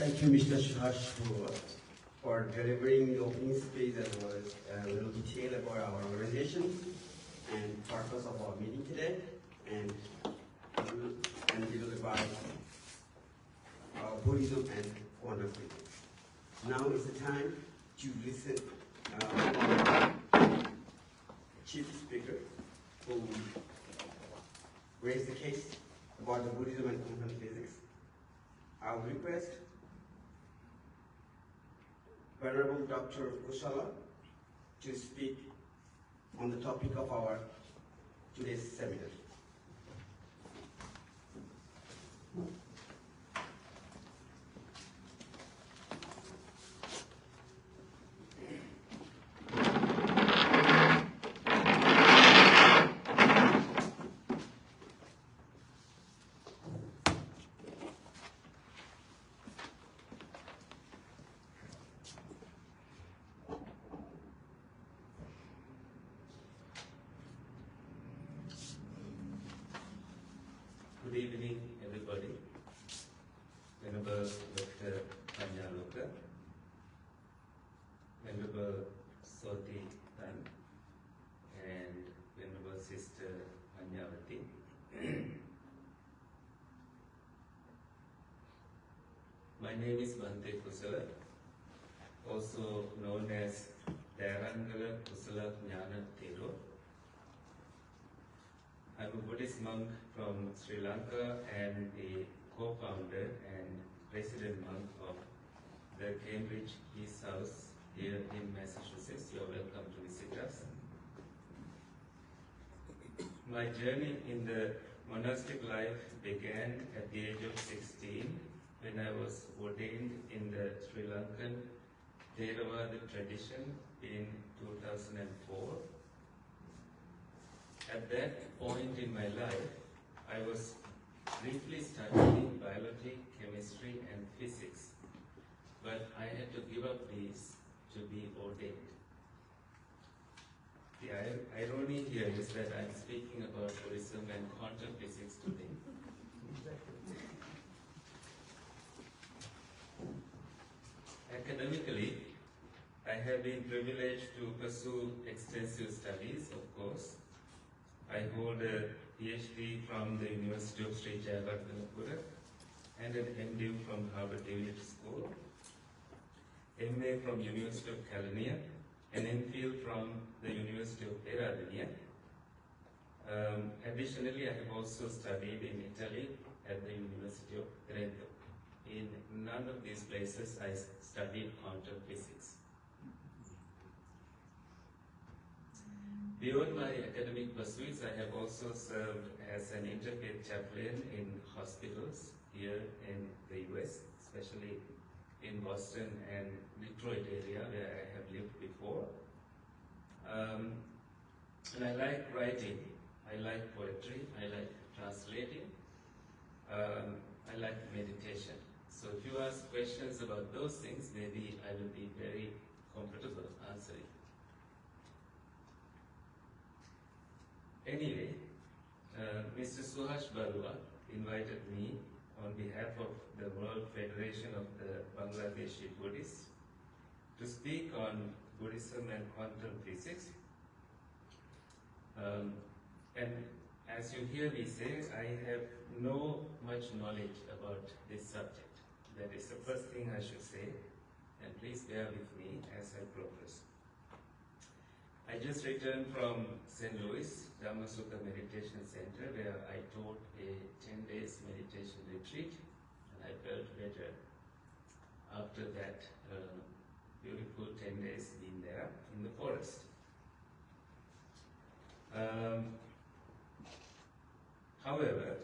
Thank you, Mr. Suhash, for delivering the opening speech as well as a little detail about our organization and purpose of our meeting today, and a little about Buddhism and quantum physics. Now is the time to listen to our chief speaker who will raise the case about the Buddhism and quantum physics. I will request Venerable Dr. Kusala to speak on the topic of our today's seminar. Good evening, everybody. Venerable Dr. Panyaloka, Venerable Soti Tan, and Venerable Sister Anyavati. My name is Bhante Kusala, also known as Dharangala Kusala Jnana Thero. I'm a Buddhist monk from Sri Lanka and the co-founder and resident monk of the Cambridge East House here in Massachusetts. You're welcome to visit us. My journey in the monastic life began at the age of 16 when I was ordained in the Sri Lankan Theravada tradition in 2004. At that point in my life, I was briefly studying biology, chemistry, and physics, but I had to give up these to be ordained. The irony here is that I'm speaking about Buddhism and quantum physics today. Academically, I have been privileged to pursue extensive studies, of course. I hold a PhD from the University of Sri Jayawardhanapura and an MDiv from Harvard Divinity School, MA from University of California, an MPhil from the University of Peradeniya. Additionally, I have also studied in Italy at the University of Trento. In none of these places I studied quantum physics. Beyond my academic pursuits, I have also served as an interfaith chaplain in hospitals here in the US, especially in Boston and Detroit area where I have lived before. And I like writing, I like poetry, I like translating, I like meditation. So if you ask questions about those things, maybe I will be very comfortable answering. Anyway, Mr. Suhash Barua invited me on behalf of the World Federation of the Bangladeshi Buddhists to speak on Buddhism and quantum physics. And as you hear me say, I have no much knowledge about this subject. That is the first thing I should say, and please bear with me as I progress. I just returned from St. Louis Dhammasukha Meditation Center where I taught a 10 days meditation retreat, and I felt better after that beautiful 10 days being there in the forest. However,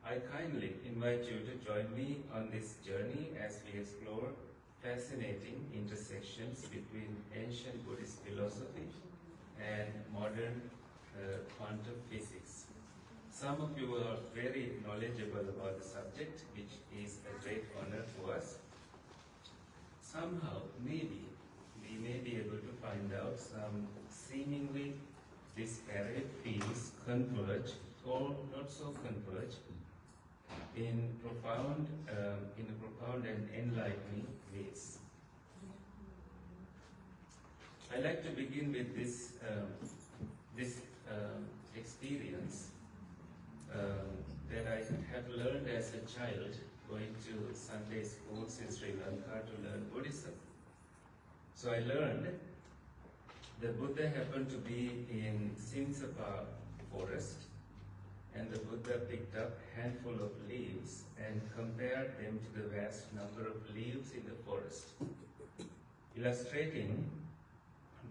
I kindly invite you to join me on this journey as we explore fascinating intersections between ancient Buddhist philosophy and modern quantum physics. Some of you are very knowledgeable about the subject, which is a great honor to us. Somehow, maybe, we may be able to find out some seemingly disparate fields converge or not so converge in a profound and enlightening ways. I like to begin with this experience that I have learned as a child going to Sunday schools in Sri Lanka to learn Buddhism. So I learned the Buddha happened to be in Sinsapa forest, and the Buddha picked up a handful of leaves and compared them to the vast number of leaves in the forest, illustrating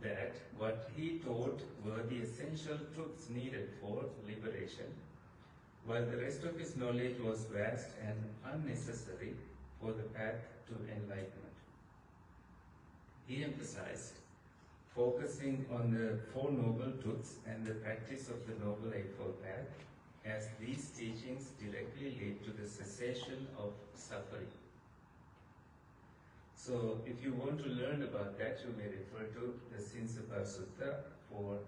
that what he taught were the essential truths needed for liberation, while the rest of his knowledge was vast and unnecessary for the path to enlightenment. He emphasized focusing on the Four Noble Truths and the practice of the Noble Eightfold Path, as these teachings directly lead to the cessation of suffering. So, if you want to learn about that, you may refer to the Sinsapa Sutta for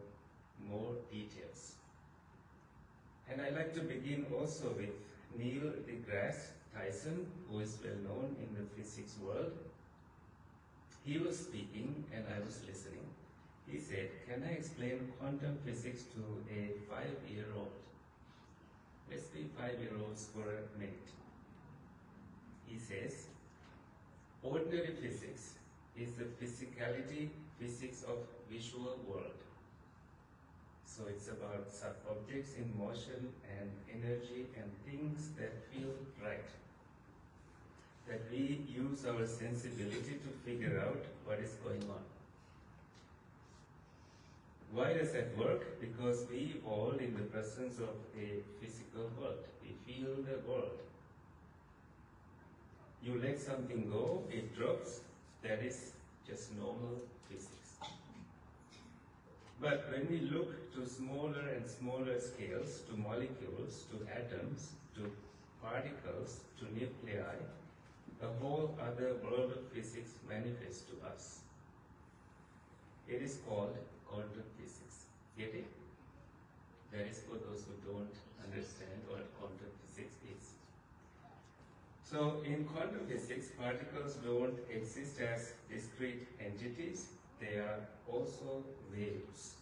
more details. And I like to begin also with Neil deGrasse Tyson, who is well known in the physics world. He was speaking and I was listening. He said, "Can I explain quantum physics to a 5-year-old? Let's be 5-year-olds for a minute." He says, "Ordinary physics is the physicality physics of visual world. So it's about objects in motion and energy and things that feel right, that we use our sensibility to figure out what is going on. Why does that work? Because we evolved in the presence of a physical world. We feel the world. You let something go, it drops, that is just normal physics. But when we look to smaller and smaller scales, to molecules, to atoms, to particles, to nuclei, a whole other world of physics manifests to us. It is called quantum physics. Get it? That is for those who don't understand what quantum physics is. So in quantum physics, particles don't exist as discrete entities, they are also waves.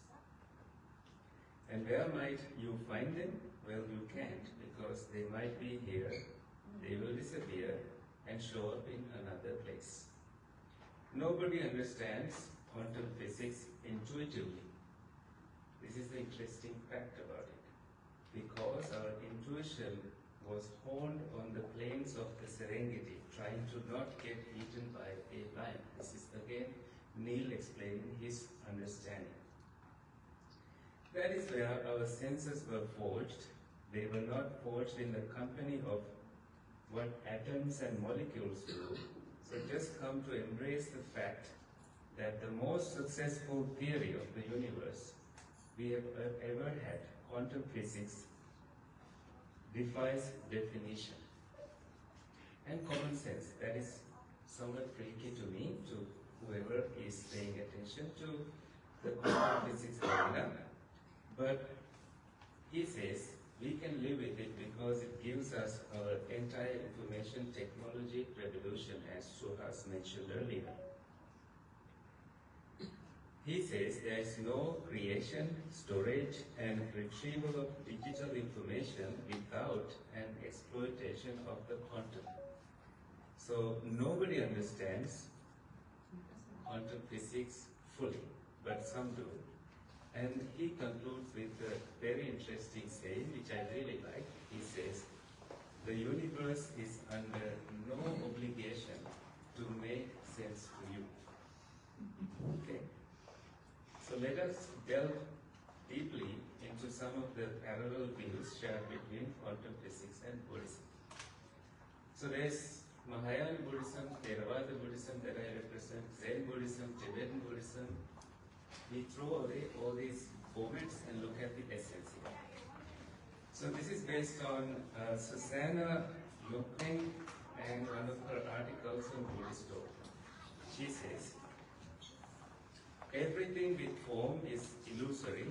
And where might you find them? Well, you can't, because they might be here, they will disappear and show up in another place. Nobody understands quantum physics intuitively. This is the interesting fact about it. Because our intuition was honed on the plains of the Serengeti, trying to not get eaten by a lion. This is again Neil explaining his understanding. That is where our senses were forged. They were not forged in the company of what atoms and molecules do. So just come to embrace the fact that the most successful theory of the universe we have ever had, quantum physics, defies definition. And common sense, that is somewhat freaky to me, to whoever is paying attention to the quantum physics arena. But he says we can live with it because it gives us our entire information technology revolution, as Suhas mentioned earlier. He says there is no creation, storage, and retrieval of digital information without an exploitation of the quantum. So nobody understands quantum physics fully, but some do. And he concludes with a very interesting saying, which I really like. He says, "The universe is under no obligation to make sense to you." Okay? So let us delve deeply into some of the parallel views shared between quantum physics and Buddhism. So there's Mahayana Buddhism, Theravada Buddhism that I represent, Zen Buddhism, Tibetan Buddhism. We throw away all these formats and look at the essence here. So this is based on Susanna Owing and one of her articles on Buddhist thought. She says, "Everything with form is illusory.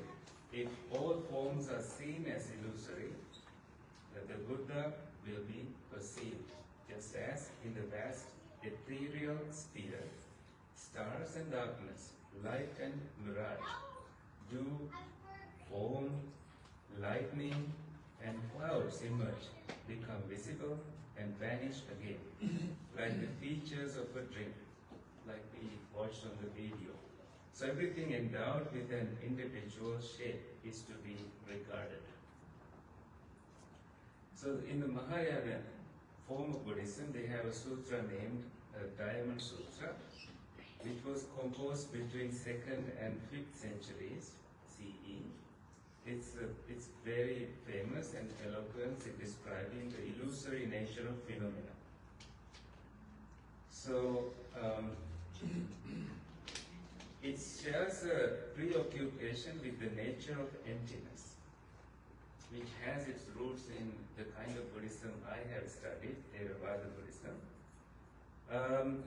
If all forms are seen as illusory, that the Buddha, will be perceived, just as in the vast ethereal sphere, stars and darkness, light and mirage, dew, foam, lightning, and clouds emerge, become visible, and vanish again, like the features of a dream, like we watched on the video. So everything endowed with an individual shape is to be regarded. So in the Mahayana form of Buddhism, they have a sutra named Diamond Sutra, which was composed between 2nd and 5th centuries CE. It's very famous and eloquent in describing the illusory nature of phenomena. So it shares a preoccupation with the nature of emptiness, which has its roots in the kind of Buddhism I have studied, Theravada Buddhism.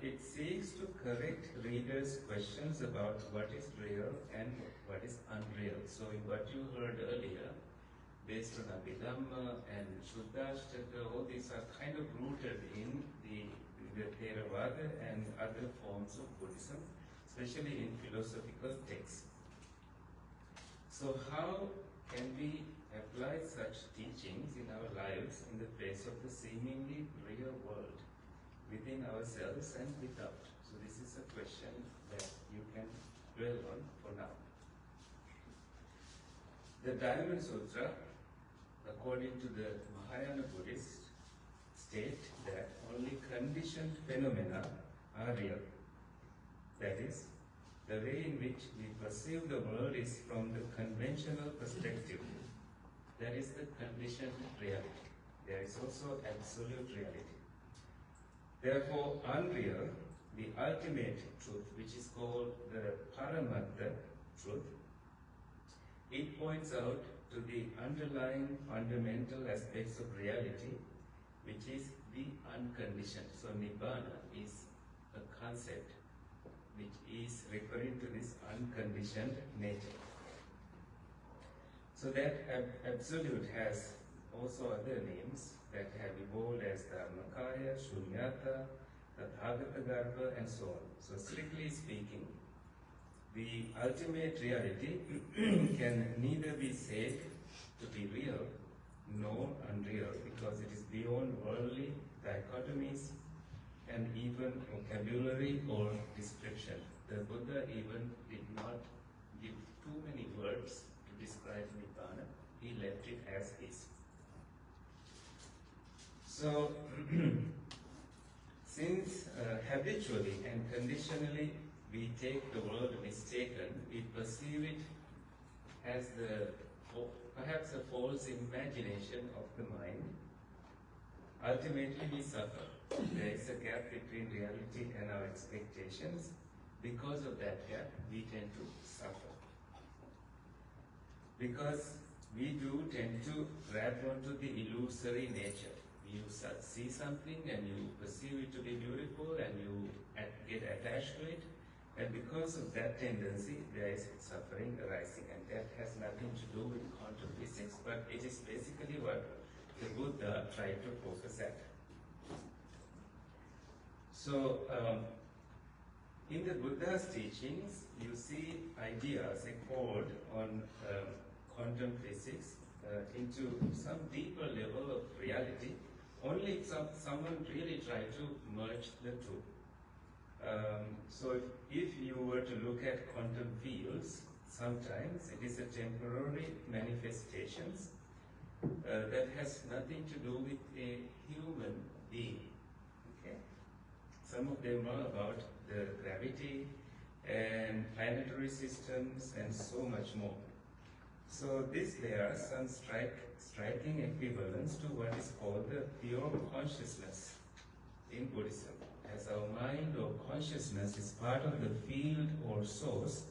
It seeks to correct readers' questions about what is real and what is unreal. So in what you heard earlier, based on Abhidhamma and Shuddhashtaka, all these are kind of rooted in the Theravada and other forms of Buddhism, especially in philosophical texts. So how can we apply such teachings in our lives in the face of the seemingly real world, within ourselves and without? So this is a question that you can dwell on for now. The Diamond Sutra, according to the Mahayana Buddhists, state that only conditioned phenomena are real. That is, the way in which we perceive the world is from the conventional perspective. That is the conditioned reality. There is also absolute reality. Therefore, unreal, the ultimate truth, which is called the Paramattha truth, it points out to the underlying fundamental aspects of reality, which is the unconditioned. So Nibbana is a concept which is referring to this unconditioned nature. So that absolute has also other names that have evolved as Dharmakaya, Shunyata, Tathagata, and so on. So strictly speaking, the ultimate reality can neither be said to be real nor unreal, because it is beyond worldly dichotomies and even vocabulary or description. The Buddha even did not give too many words to describe Nibbana. He left it as is. So, since habitually and conditionally we take the world mistaken, we perceive it as perhaps a false imagination of the mind, ultimately we suffer. There is a gap between reality and our expectations. Because of that gap, we tend to suffer. Because we do tend to grab onto the illusory nature. You see something and you perceive it to be beautiful and you get attached to it. And because of that tendency, there is suffering arising. And that has nothing to do with quantum physics, but it is basically what the Buddha tried to focus at. So, in the Buddha's teachings, you see ideas echoed on quantum physics into some deeper level of reality. Only if someone really tried to merge the two. So if you were to look at quantum fields, sometimes it is a temporary manifestations that has nothing to do with a human being. Okay? Some of them are about the gravity and planetary systems and so much more. So there are some striking equivalence to what is called the pure consciousness in Buddhism. As our mind or consciousness is part of the field or source,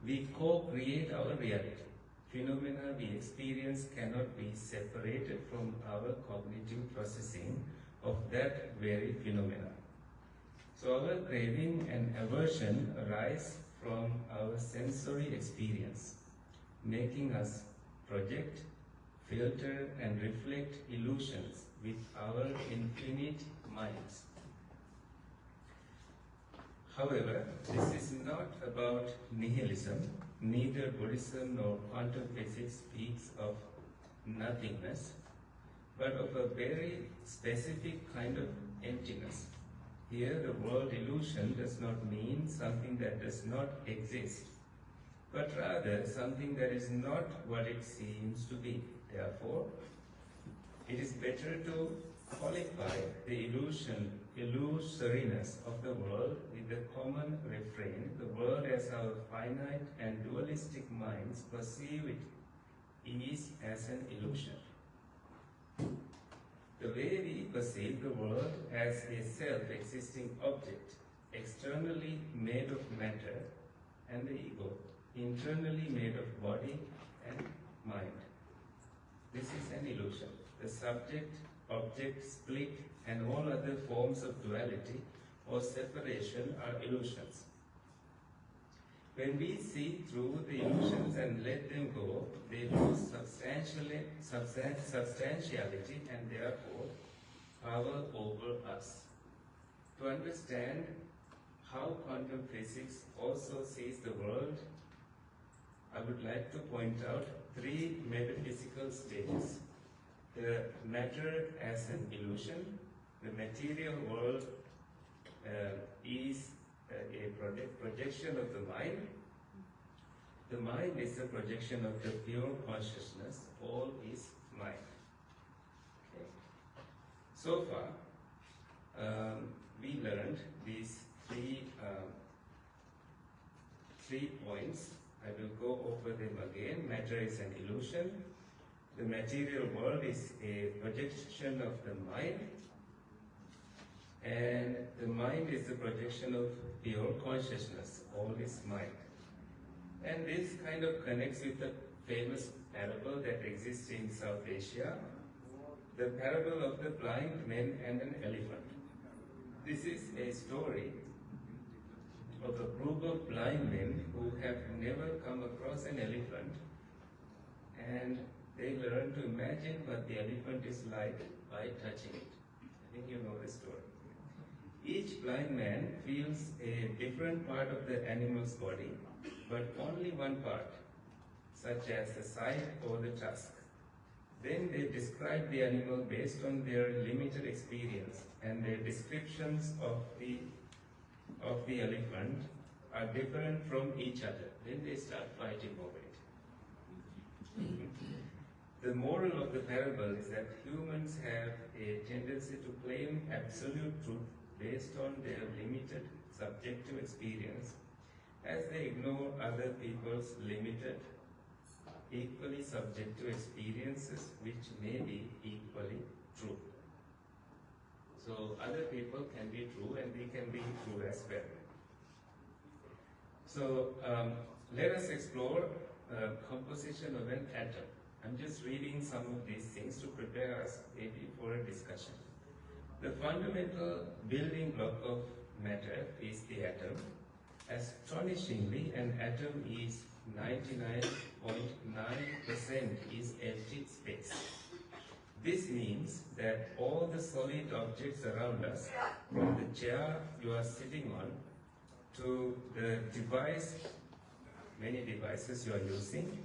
we co-create our reality. Phenomena we experience cannot be separated from our cognitive processing of that very phenomena. So our craving and aversion arise from our sensory experience, making us project, filter and reflect illusions with our infinite minds. However, this is not about nihilism. Neither Buddhism nor quantum physics speaks of nothingness, but of a very specific kind of emptiness. Here, the world illusion does not mean something that does not exist, but rather something that is not what it seems to be. Therefore, it is better to qualify the illusoriness of the world with the common refrain: the world as our finite and dualistic minds perceive it is as an illusion. The way we perceive the world as a self-existing object, externally made of matter and the ego, internally made of body and mind. This is an illusion. The subject-object split and all other forms of duality or separation are illusions. When we see through the illusions and let them go, they lose substantiality and therefore power over us. To understand how quantum physics also sees the world, I would like to point out three metaphysical stages. The matter as an illusion, the material world is a projection of the mind. The mind is a projection of the pure consciousness. All is mind. Okay. So far, we learned these three points. I will go over them again. Matter is an illusion. The material world is a projection of the mind. And the mind is the projection of pure consciousness. All is mind. And this kind of connects with the famous parable that exists in South Asia, the parable of the blind man and an elephant. This is a story of a group of blind men who have never come across an elephant, and they learn to imagine what the elephant is like by touching it. I think you know the story. Each blind man feels a different part of the animal's body, but only one part, such as the side or the tusk. Then they describe the animal based on their limited experience, and their descriptions of the elephant are different from each other. Then they start fighting over it. The moral of the parable is that humans have a tendency to claim absolute truth based on their limited subjective experience, as they ignore other people's limited, equally subjective experiences which may be equally true. So other people can be true and we can be true as well. So let us explore composition of an atom. I'm just reading some of these things to prepare us maybe for a discussion. The fundamental building block of matter is the atom. Astonishingly, an atom is 99.9% is empty space. This means that all the solid objects around us, from the chair you are sitting on to the device, many devices you are using,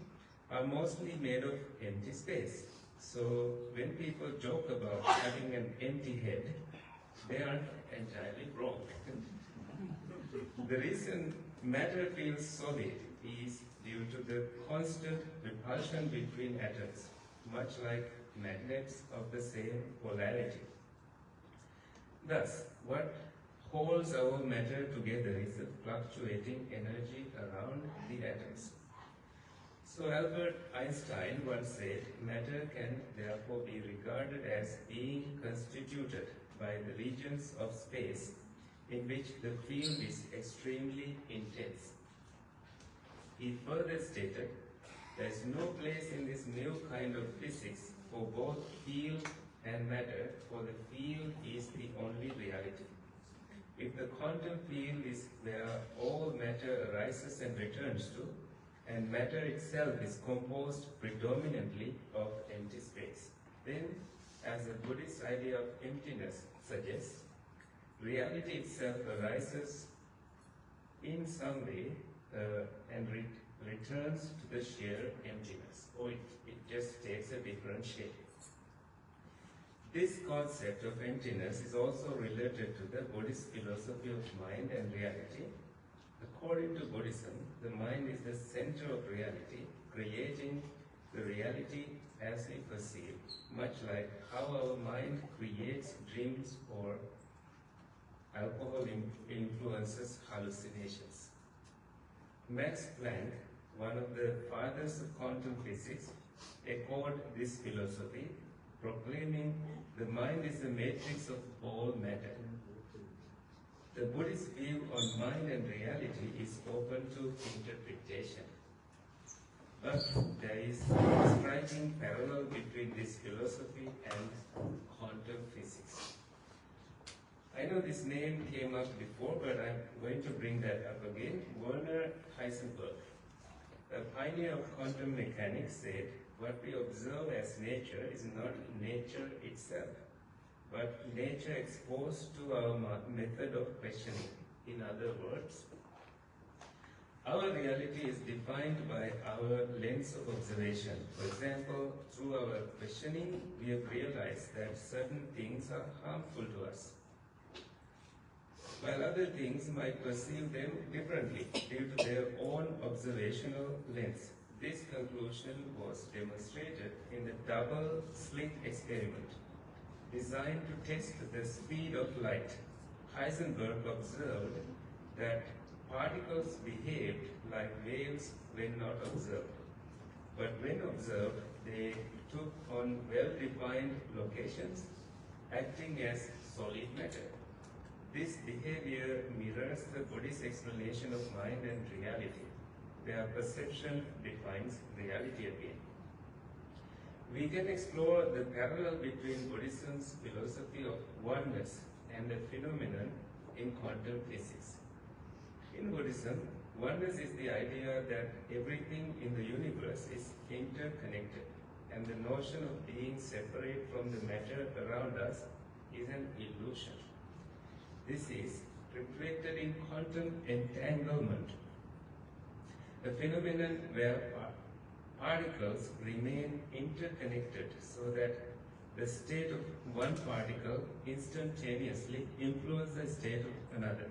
are mostly made of empty space. So when people joke about having an empty head, they aren't entirely wrong. The reason matter feels solid is due to the constant repulsion between atoms, much like magnets of the same polarity. Thus, what holds our matter together is the fluctuating energy around the atoms. So Albert Einstein once said, matter can therefore be regarded as being constituted by the regions of space in which the field is extremely intense. He further stated, there is no place in this new kind of physics for both field and matter, for the field is the only reality. If the quantum field is where all matter arises and returns to, and matter itself is composed predominantly of empty space. Then, as the Buddhist idea of emptiness suggests, reality itself arises in some way and returns to the sheer emptiness, or it just takes a different shape. This concept of emptiness is also related to the Buddhist philosophy of mind and reality. According to Buddhism, the mind is the center of reality, creating the reality as we perceive, much like how our mind creates dreams or alcohol influences hallucinations. Max Planck, one of the fathers of quantum physics, echoed this philosophy, proclaiming the mind is the matrix of all matter. The Buddhist view on mind and reality is open to interpretation. But there is a striking parallel between this philosophy and quantum physics. I know this name came up before, but I'm going to bring that up again. Werner Heisenberg, a pioneer of quantum mechanics, said, "What we observe as nature is not nature itself, but nature exposed to our method of questioning. In other words, our reality is defined by our lens of observation. For example, through our questioning, we have realized that certain things are harmful to us, while other things might perceive them differently due to their own observational lens. This conclusion was demonstrated in the double-slit experiment, designed to test the speed of light. Heisenberg observed that particles behaved like waves when not observed, but when observed, they took on well-defined locations, acting as solid matter. This behavior mirrors the Buddhist explanation of mind and reality, where perception defines reality again. We can explore the parallel between Buddhism's philosophy of oneness and the phenomenon in quantum physics. In Buddhism, oneness is the idea that everything in the universe is interconnected, and the notion of being separate from the matter around us is an illusion. This is reflected in quantum entanglement, a phenomenon where particles remain interconnected so that the state of one particle instantaneously influences the state of another,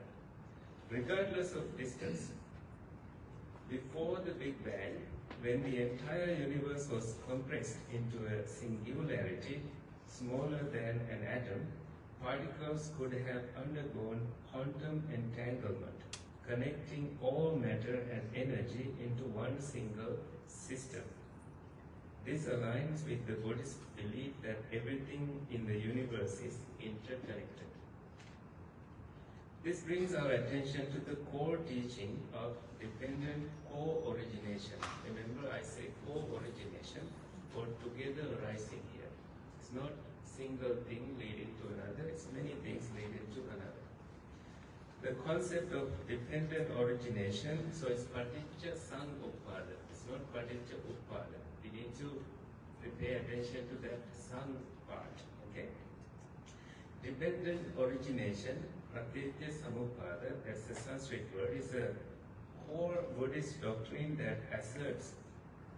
regardless of distance. Before the Big Bang, when the entire universe was compressed into a singularity smaller than an atom, particles could have undergone quantum entanglement, connecting all matter and energy into one single system. This aligns with the Buddhist belief that everything in the universe is interconnected. This brings our attention to the core teaching of dependent co-origination. Remember, I say co-origination, or together arising here. It's not single thing leading to another, it's many things leading to another. The concept of dependent origination, so it's paticca samuppada, it's not paticca uppada. We need to pay attention to that sang part, okay? Dependent origination, paticca samuppada, that's the Sanskrit word, is a core Buddhist doctrine that asserts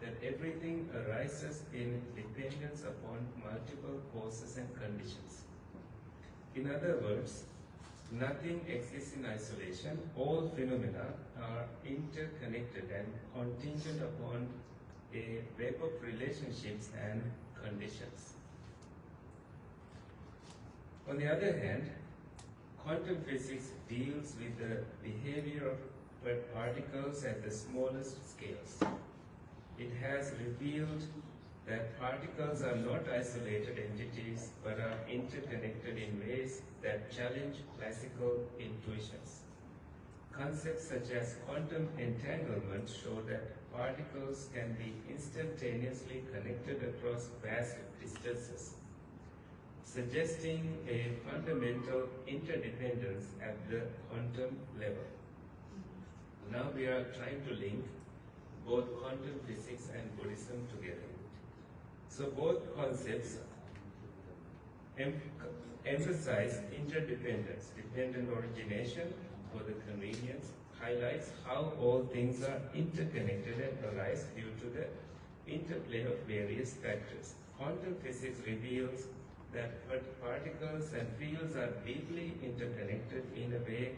that everything arises in dependence upon multiple causes and conditions. In other words, nothing exists in isolation. All phenomena are interconnected and contingent upon a web of relationships and conditions. On the other hand, quantum physics deals with the behavior of particles at the smallest scales. It has revealed that particles are not isolated entities but are interconnected in ways that challenge classical intuitions. Concepts such as quantum entanglement show that particles can be instantaneously connected across vast distances, suggesting a fundamental interdependence at the quantum level. Now we are trying to link both quantum physics and Buddhism together. So both concepts emphasize interdependence. Dependent origination, for the convenience, highlights how all things are interconnected and arise due to the interplay of various factors. Quantum physics reveals that particles and fields are deeply interconnected in a way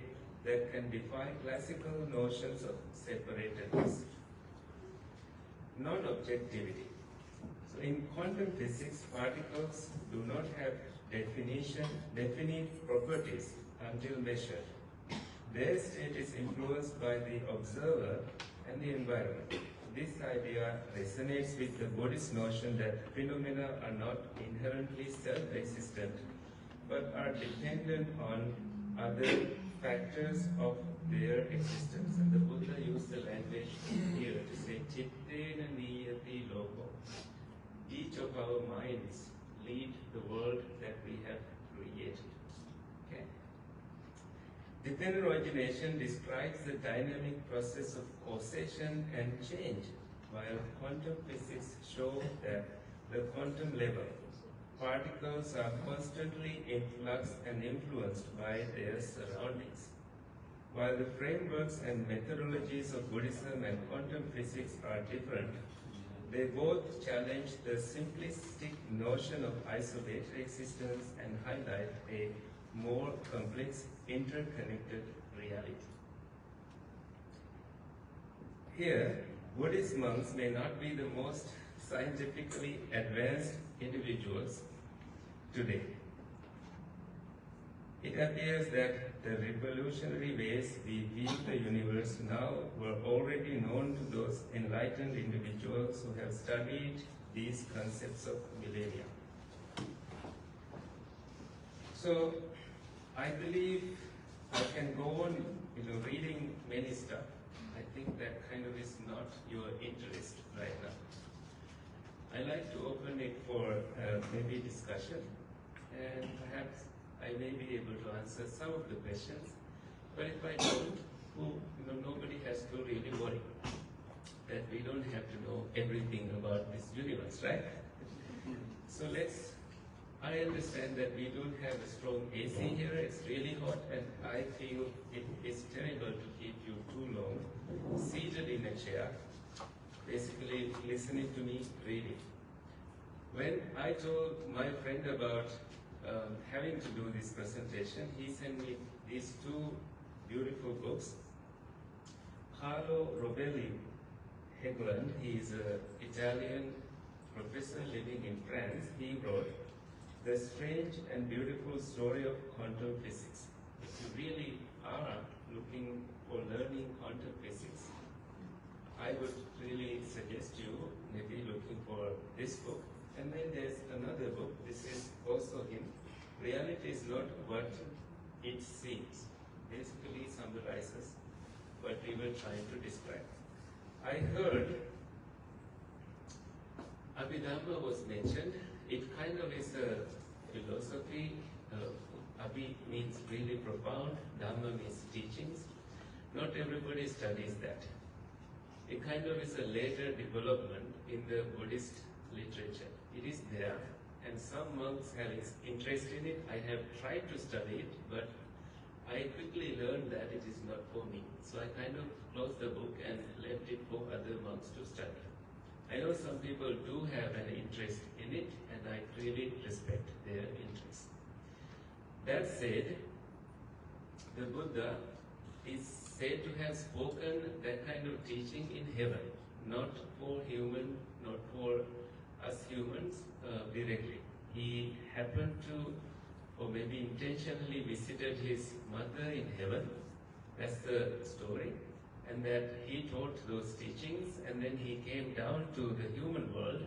that can defy classical notions of separatedness. Non-objectivity. So in quantum physics, particles do not have definite properties until measured. Their state is influenced by the observer and the environment. This idea resonates with the Buddhist notion that phenomena are not inherently self-existent, but are dependent on other factors of their existence. And the Buddha used the language here to say, Chittena niyati loka. Each of our minds lead the world that we have created. Okay? Dependent origination describes the dynamic process of causation and change, while quantum physics show that the quantum level, particles are constantly in flux and influenced by their surroundings. While the frameworks and methodologies of Buddhism and quantum physics are different, they both challenge the simplistic notion of isolated existence and highlight a more complex, interconnected reality. Here, Buddhist monks may not be the most scientifically advanced individuals today. It appears that the revolutionary ways we view the universe now were already known to those enlightened individuals who have studied these concepts of millennia. So, I believe I can go on, reading many stuff. I think that kind of is not your interest right now. I like to open it for maybe discussion, and perhaps I may be able to answer some of the questions. But if I don't, nobody has to really worry that we don't have to know everything about this universe, right? So I understand that we don't have a strong AC here, it's really hot, and I feel it is terrible to keep you too long seated in a chair, basically listening to me reading. When I told my friend about having to do this presentation, he sent me these two beautiful books. Carlo Robelli Hegland, he is an Italian professor living in France. He wrote The Strange and Beautiful Story of Quantum Physics. If you really are looking for learning quantum physics, I would really suggest you maybe looking for this book. And then there's another book, this is also him. Reality is not what it seems. Basically summarizes what we were trying to describe. I heard Abhidhamma was mentioned. It kind of is a philosophy. Abhi means really profound, Dhamma means teachings. Not everybody studies that. It kind of is a later development in the Buddhist literature. It is there, and some monks have interest in it. I have tried to study it, but I quickly learned that it is not for me. So I kind of closed the book and left it for other monks to study. I know some people do have an interest in it, and I really respect their interest. That said, the Buddha is said to have spoken that kind of teaching in heaven, not for not for us humans directly. He happened to, or maybe intentionally visited his mother in heaven. That's the story. And that he taught those teachings, and then he came down to the human world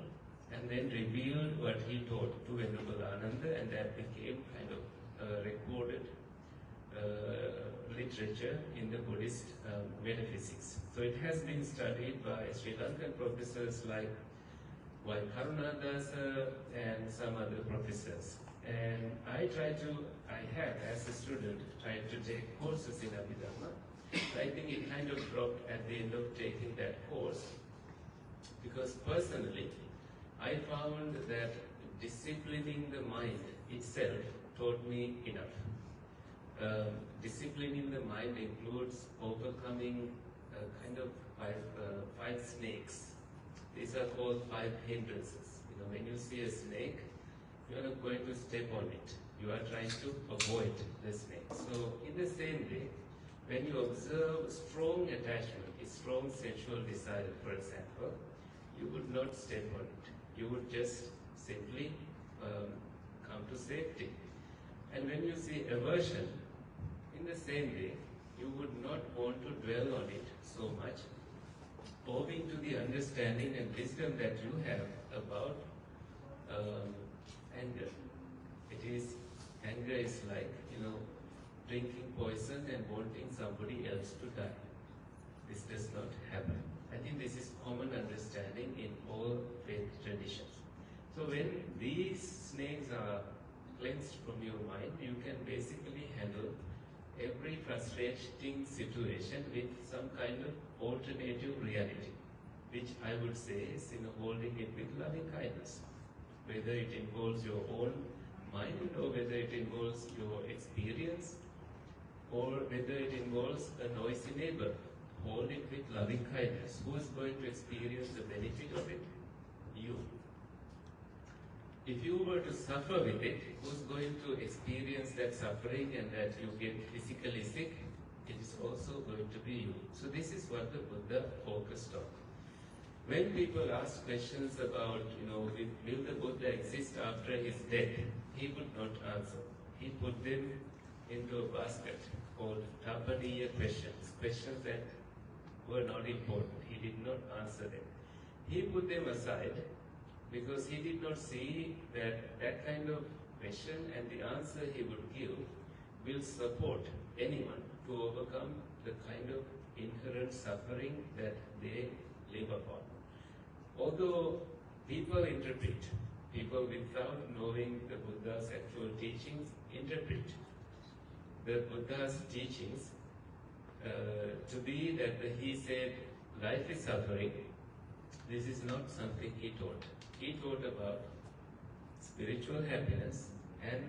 and then revealed what he taught to Venerable Ananda, and that became kind of recorded literature in the Buddhist metaphysics. So it has been studied by Sri Lankan professors like Y. Karunadasa and some other professors. And I have as a student tried to take courses in Abhidhamma. I think it kind of dropped at the end of taking that course. Because personally, I found that disciplining the mind itself taught me enough. Disciplining the mind includes overcoming kind of five snakes. These are called five hindrances. When you see a snake, you are not going to step on it. You are trying to avoid the snake. So in the same way, when you observe strong attachment, a strong sensual desire, for example, you would not step on it. You would just simply come to safety. And when you see aversion, in the same way, you would not want to dwell on it so much, owing to the understanding and wisdom that you have about anger. Anger is like, drinking poison and wanting somebody else to die. This does not happen. I think this is common understanding in all faith traditions. So when these snakes are cleansed from your mind, you can basically handle every frustrating situation with some kind of alternative reality, which I would say is holding it with loving kindness. Whether it involves your own mind or whether it involves your experience or whether it involves a noisy neighbor, hold it with loving kindness. Who is going to experience the benefit of it? You. If you were to suffer with it, who's going to experience that suffering and that you get physically sick? It is also going to be you. So this is what the Buddha focused on. When people ask questions about, will the Buddha exist after his death, he would not answer. He put them into a basket called tapaniya questions, questions that were not important. He did not answer them. He put them aside because he did not see that that kind of question and the answer he would give will support anyone to overcome the kind of inherent suffering that they live upon. Although people without knowing the Buddha's actual teachings interpret the Buddha's teachings to be that he said life is suffering. This is not something he taught. He taught about spiritual happiness and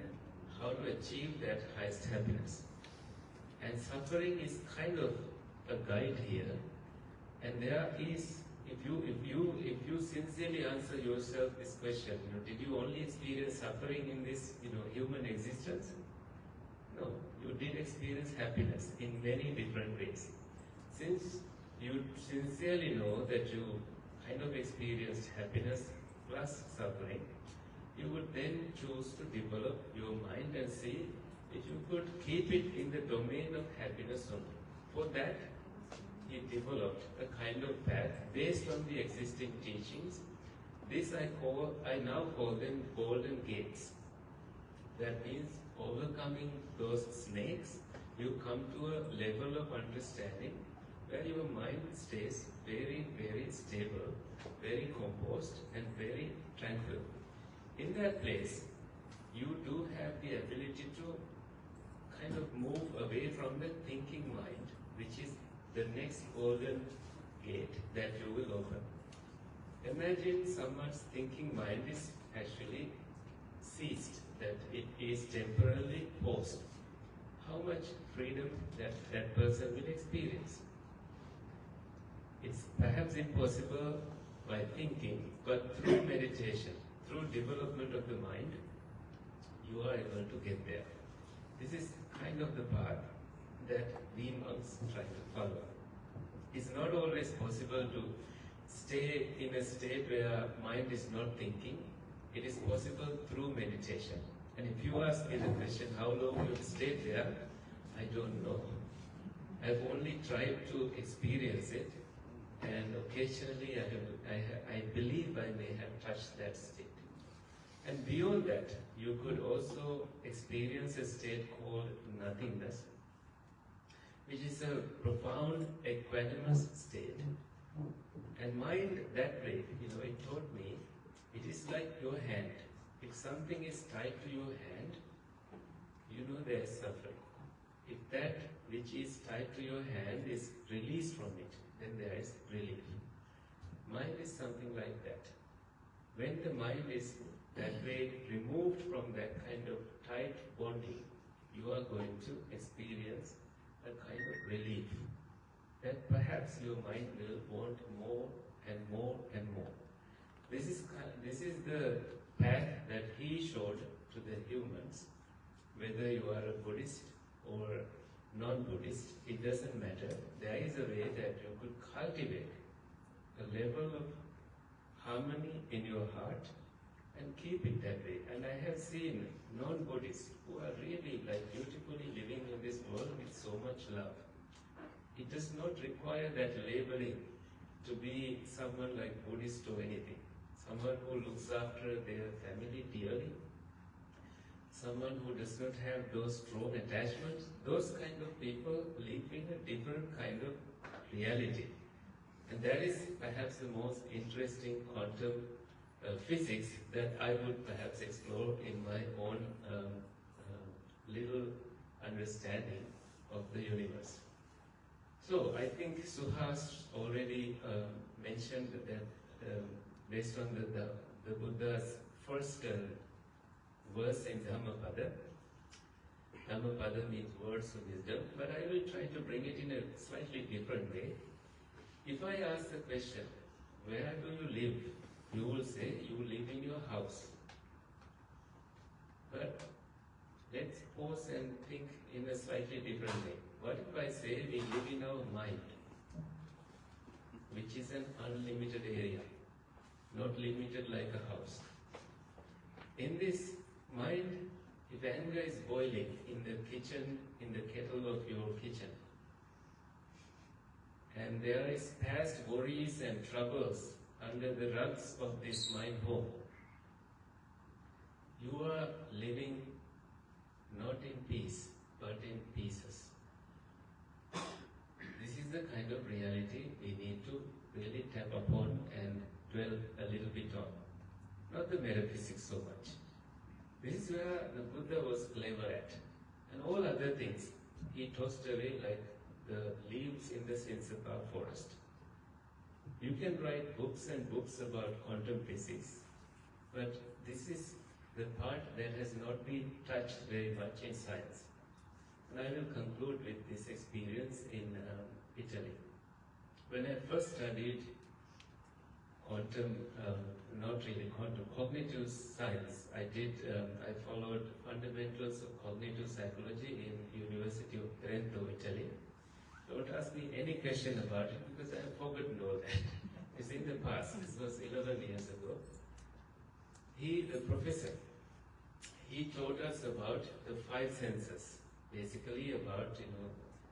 how to achieve that highest happiness. And suffering is kind of a guide here. And there is, if you sincerely answer yourself this question, did you only experience suffering in this, human existence? No, you did experience happiness in many different ways. Since you sincerely know that you kind of experienced happiness plus suffering, you would then choose to develop your mind and see if you could keep it in the domain of happiness only. For that, he developed a kind of path based on the existing teachings. This I now call them golden gates. That means overcoming those snakes, you come to a level of understanding where your mind stays very, very stable, very composed and very tranquil. In that place, you do have the ability to kind of move away from the thinking mind, which is the next golden gate that you will open. Imagine someone's thinking mind is actually ceased, that it is temporarily paused. How much freedom that person will experience? It's perhaps impossible by thinking, but through meditation, through development of the mind, you are able to get there. This is kind of the path that we monks try to follow. It's not always possible to stay in a state where mind is not thinking. It is possible through meditation. And if you ask me the question, how long you'll stay there, I don't know. I've only tried to experience it, and occasionally I believe I may have touched that state. And beyond that, you could also experience a state called nothingness, which is a profound equanimous state. And mind that way, it taught me, it is like your hand. If something is tied to your hand, there is suffering. If that which is tied to your hand is released from it, then there is relief. Mind is something When the mind is that way removed from that kind of tight bonding, you are going to experience a kind of relief that perhaps your mind will want more and more and more. This is the path that he showed to the humans. Whether you are a Buddhist or non-Buddhist, it doesn't matter. There is a way that you could cultivate a level of harmony in your heart and keep it that way. And I have seen non-Buddhists who are really beautifully living in this world with so much love. It does not require that labeling to be someone like Buddhist or anything. Someone who looks after their family dearly, someone who does not have those strong attachments. Those kind of people live in a different kind of reality. And that is perhaps the most interesting quantum physics that I would perhaps explore in my own little understanding of the universe. So I think Suhas already mentioned that based on the Buddha's first verse in Dhammapada. Dhammapada means words of wisdom, but I will try to bring it in a slightly different way. If I ask the question, where do you live? You will say, you live in your house. But let's pause and think in a slightly different way. What if I say we live in our mind, which is an unlimited area, not limited like a house? In this mind, if anger is boiling in the kitchen, in the kettle of your kitchen, and there is past worries and troubles under the rugs of this mind home, you are living not in peace, but in pieces. This is the kind of reality we need to really tap upon and dwell a little bit on. Not the metaphysics so much. This is where the Buddha was clever at. And all other things he tossed away like the leaves in the Sinsapa forest. You can write books and books about quantum physics, but this is the part that has not been touched very much in science. And I will conclude with this experience in Italy. When I first studied quantum, not really quantum, cognitive science, I followed fundamentals of cognitive psychology in University of Trento, Italy. Don't ask me any question about it because I have forgotten all that. It's in the past. This was 11 years ago. The professor, he taught us about the five senses, basically about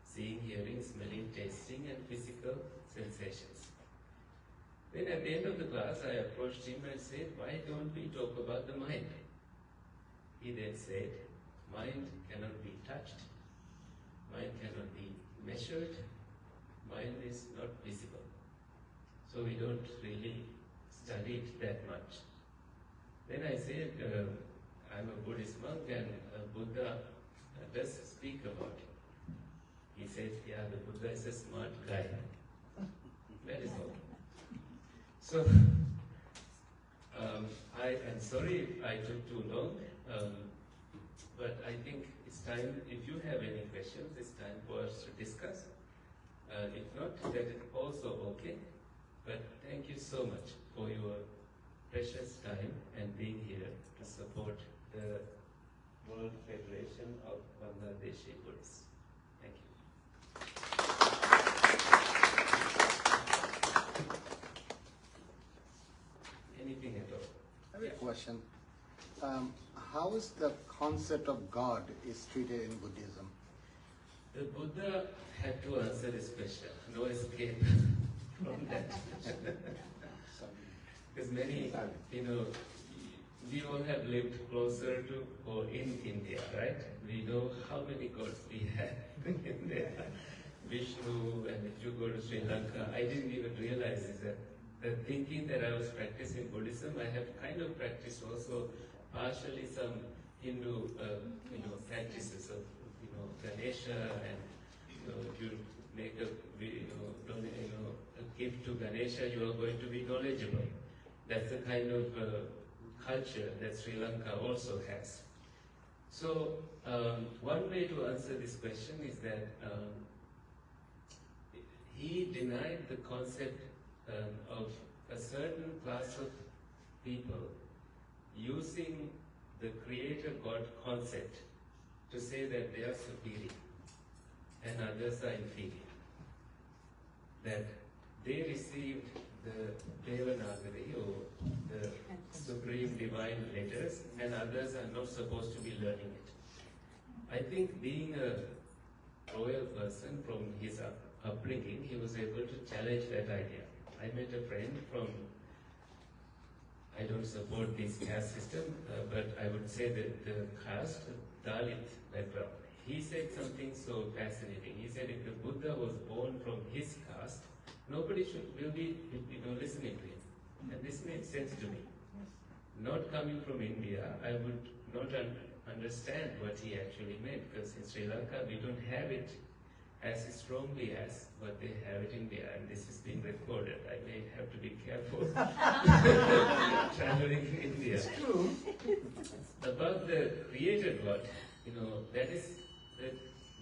seeing, hearing, smelling, tasting, and physical sensations. Then at the end of the class, I approached him and said, why don't we talk about the mind? He then said, mind cannot be touched, mind cannot be measured, mind is not visible. So we don't really study it that much. Then I said, I'm a Buddhist monk and Buddha does speak about it. He said, yeah, the Buddha is a smart guy. That is all. So, I am sorry if I took too long, but I think it's time, if you have any questions, it's time for us to discuss. If not, that is also okay. But thank you so much for your precious time and being here to support the World Federation of Bangladeshi Buddhists. Thank you. Anything at all? I have a question. How is the concept of God is treated in Buddhism? The Buddha had to answer this question. No escape from that. Because many, we all have lived closer to or in India, right? We know how many gods we have in there. Vishnu, and if you go to Sri Lanka, I didn't even realize that the thinking that I was practicing Buddhism, I have kind of practiced also partially some Hindu, practices of, Ganesha, and if you make a gift to Ganesha, you are going to be knowledgeable. That's the kind of culture that Sri Lanka also has. So one way to answer this question is that he denied the concept of a certain class of people using the creator God concept to say that they are superior and others are inferior. That they received the Devanagari or the supreme divine letters and others are not supposed to be learning it. I think being a royal person from his upbringing, he was able to challenge that idea. I met a friend from, I don't support this caste system, but I would say that the caste, Dalit background. He said something so fascinating. He said if the Buddha was born from his caste, nobody will be listening to him. And this made sense to me. Not coming from India, I would not understand what he actually meant, because in Sri Lanka we don't have it as strongly as what they have it in India, and this is being recorded. I may have to be careful traveling to India. It's true. About the creator God, that is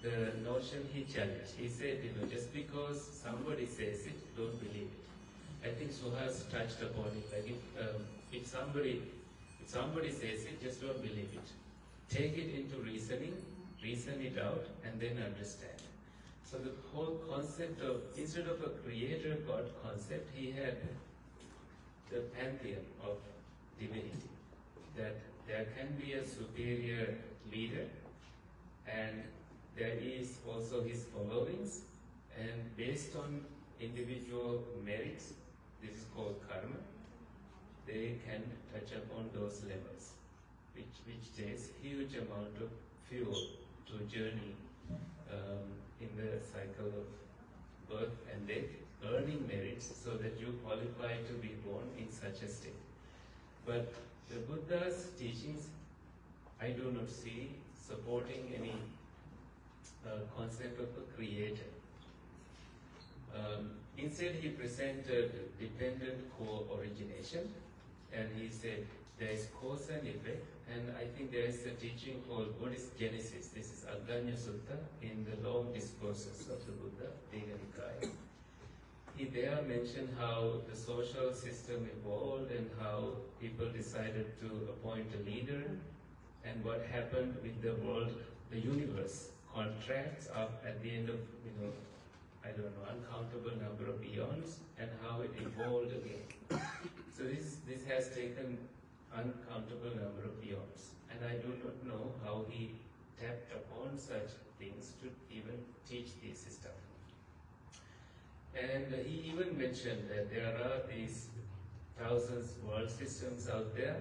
the notion he challenged. He said, just because somebody says it, don't believe it. I think Suhas touched upon it. Like if somebody says it, just don't believe it. Take it into reasoning, reason it out, and then understand. So the whole concept of, instead of a creator God concept, he had the pantheon of divinity. That there can be a superior leader, and there is also his followings, and based on individual merits, this is called karma, they can touch upon those levels, which takes huge amount of fuel to journey in the cycle of birth and death, earning merits so that you qualify to be born in such a state. But the Buddha's teachings, I do not see supporting any concept of a creator. Instead, he presented dependent co-origination, and he said there is cause and effect, and I think there is a teaching called Buddhist Genesis. This is Aganya Sutta in the long discourses of the Buddha, Digha Nikaya. He there mentioned how the social system evolved and how people decided to appoint a leader, and what happened with the world, the universe contracts up at the end of, I don't know, uncountable number of eons, and how it evolved again. So this has taken uncountable number of eons, and I do not know how he tapped upon such things to even teach this stuff. And he even mentioned that there are these thousands world systems out there.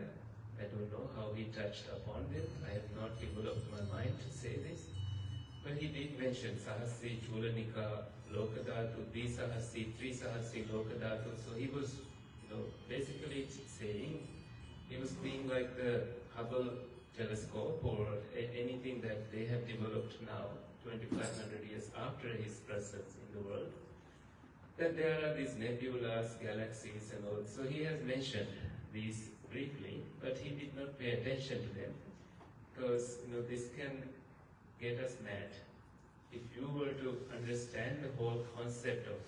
I don't know how he touched upon them. I have not developed my mind to say this. But he did mention Sahasri, Chulanika, Lokadhatu, Dvisahasri, Trisahasri, Lokadhatu. So he was, basically saying, he was being like the Hubble telescope or anything that they have developed now, 2,500 years after his presence in the world, that there are these nebulas, galaxies and all. So he has mentioned these briefly, but he did not pay attention to them, because this can get us mad. If you were to understand the whole concept of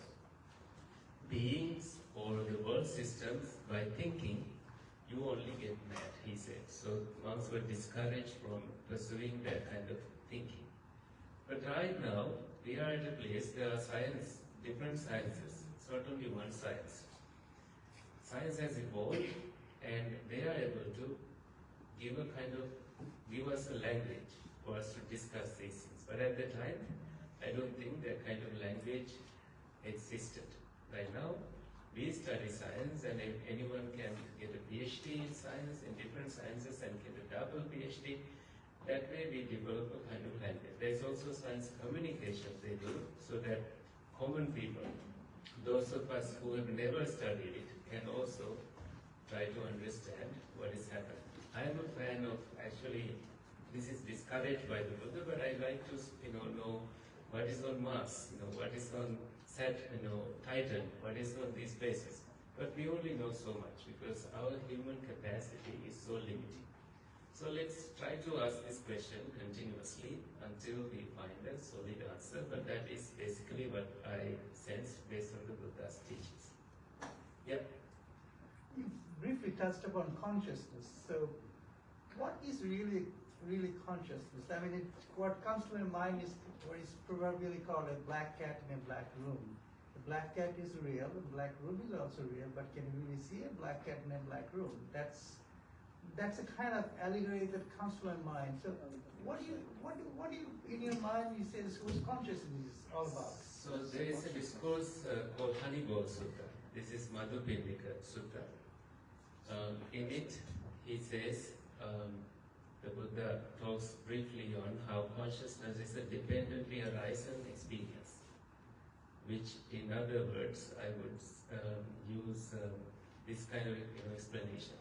beings or the world systems by thinking, you only get mad, he said. So monks were discouraged from pursuing that kind of thinking. But right now, we are at a place, there are different sciences. It's not only one science. Science has evolved, and they are able to give us a language for us to discuss these things. But at the time, I don't think that kind of language existed. Right now, we study science, and anyone can get a PhD in science, in different sciences, and get a double PhD. That way we develop a kind of language. There's also science communication they do, so that common people, those of us who have never studied it, can also try to understand what is happening. I am a fan of, actually, this is discouraged by the Buddha, but I like to know what is on Mars, what is on Titan, what is on these places. But we only know so much because our human capacity is so limited. So let's try to ask this question continuously until we find a solid answer. But that is basically what I sense based on the Buddha's teachings. Yeah. You briefly touched upon consciousness. So, what is really consciousness? I mean, what comes to my mind is what is proverbially called a black cat in a black room. The black cat is real, the black room is also real, but can you really see a black cat in a black room? That's a kind of allegory that comes to my mind. So, what do you in your mind you say this whose consciousness is all about? So there is a discourse called Honey Bowl Sutta. This is Madhupindika Sutta. In it, he says, the Buddha talks briefly on how consciousness is a dependently arising experience, which in other words, I would use this kind of explanation.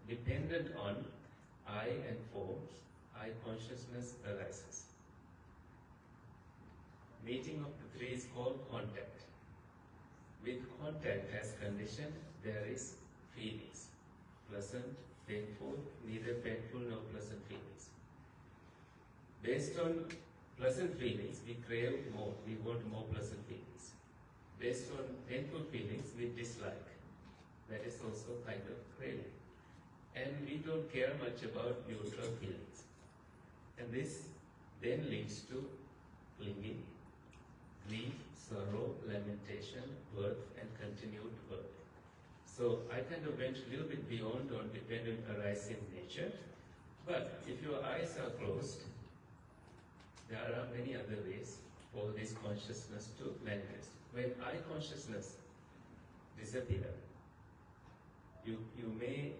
Dependent on I and forms, I consciousness arises. Meeting of the three is called contact. With contact as condition, there is feelings. Pleasant, painful, neither painful nor pleasant feelings. Based on pleasant feelings, we crave more. We want more pleasant feelings. Based on painful feelings, we dislike. That is also kind of craving. And we don't care much about neutral feelings. And this then leads to clinging, grief, sorrow, lamentation, birth, and continued birth. So I kind of went a little bit beyond on dependent arising nature. But if your eyes are closed, there are many other ways for this consciousness to manifest. When eye consciousness disappears, you may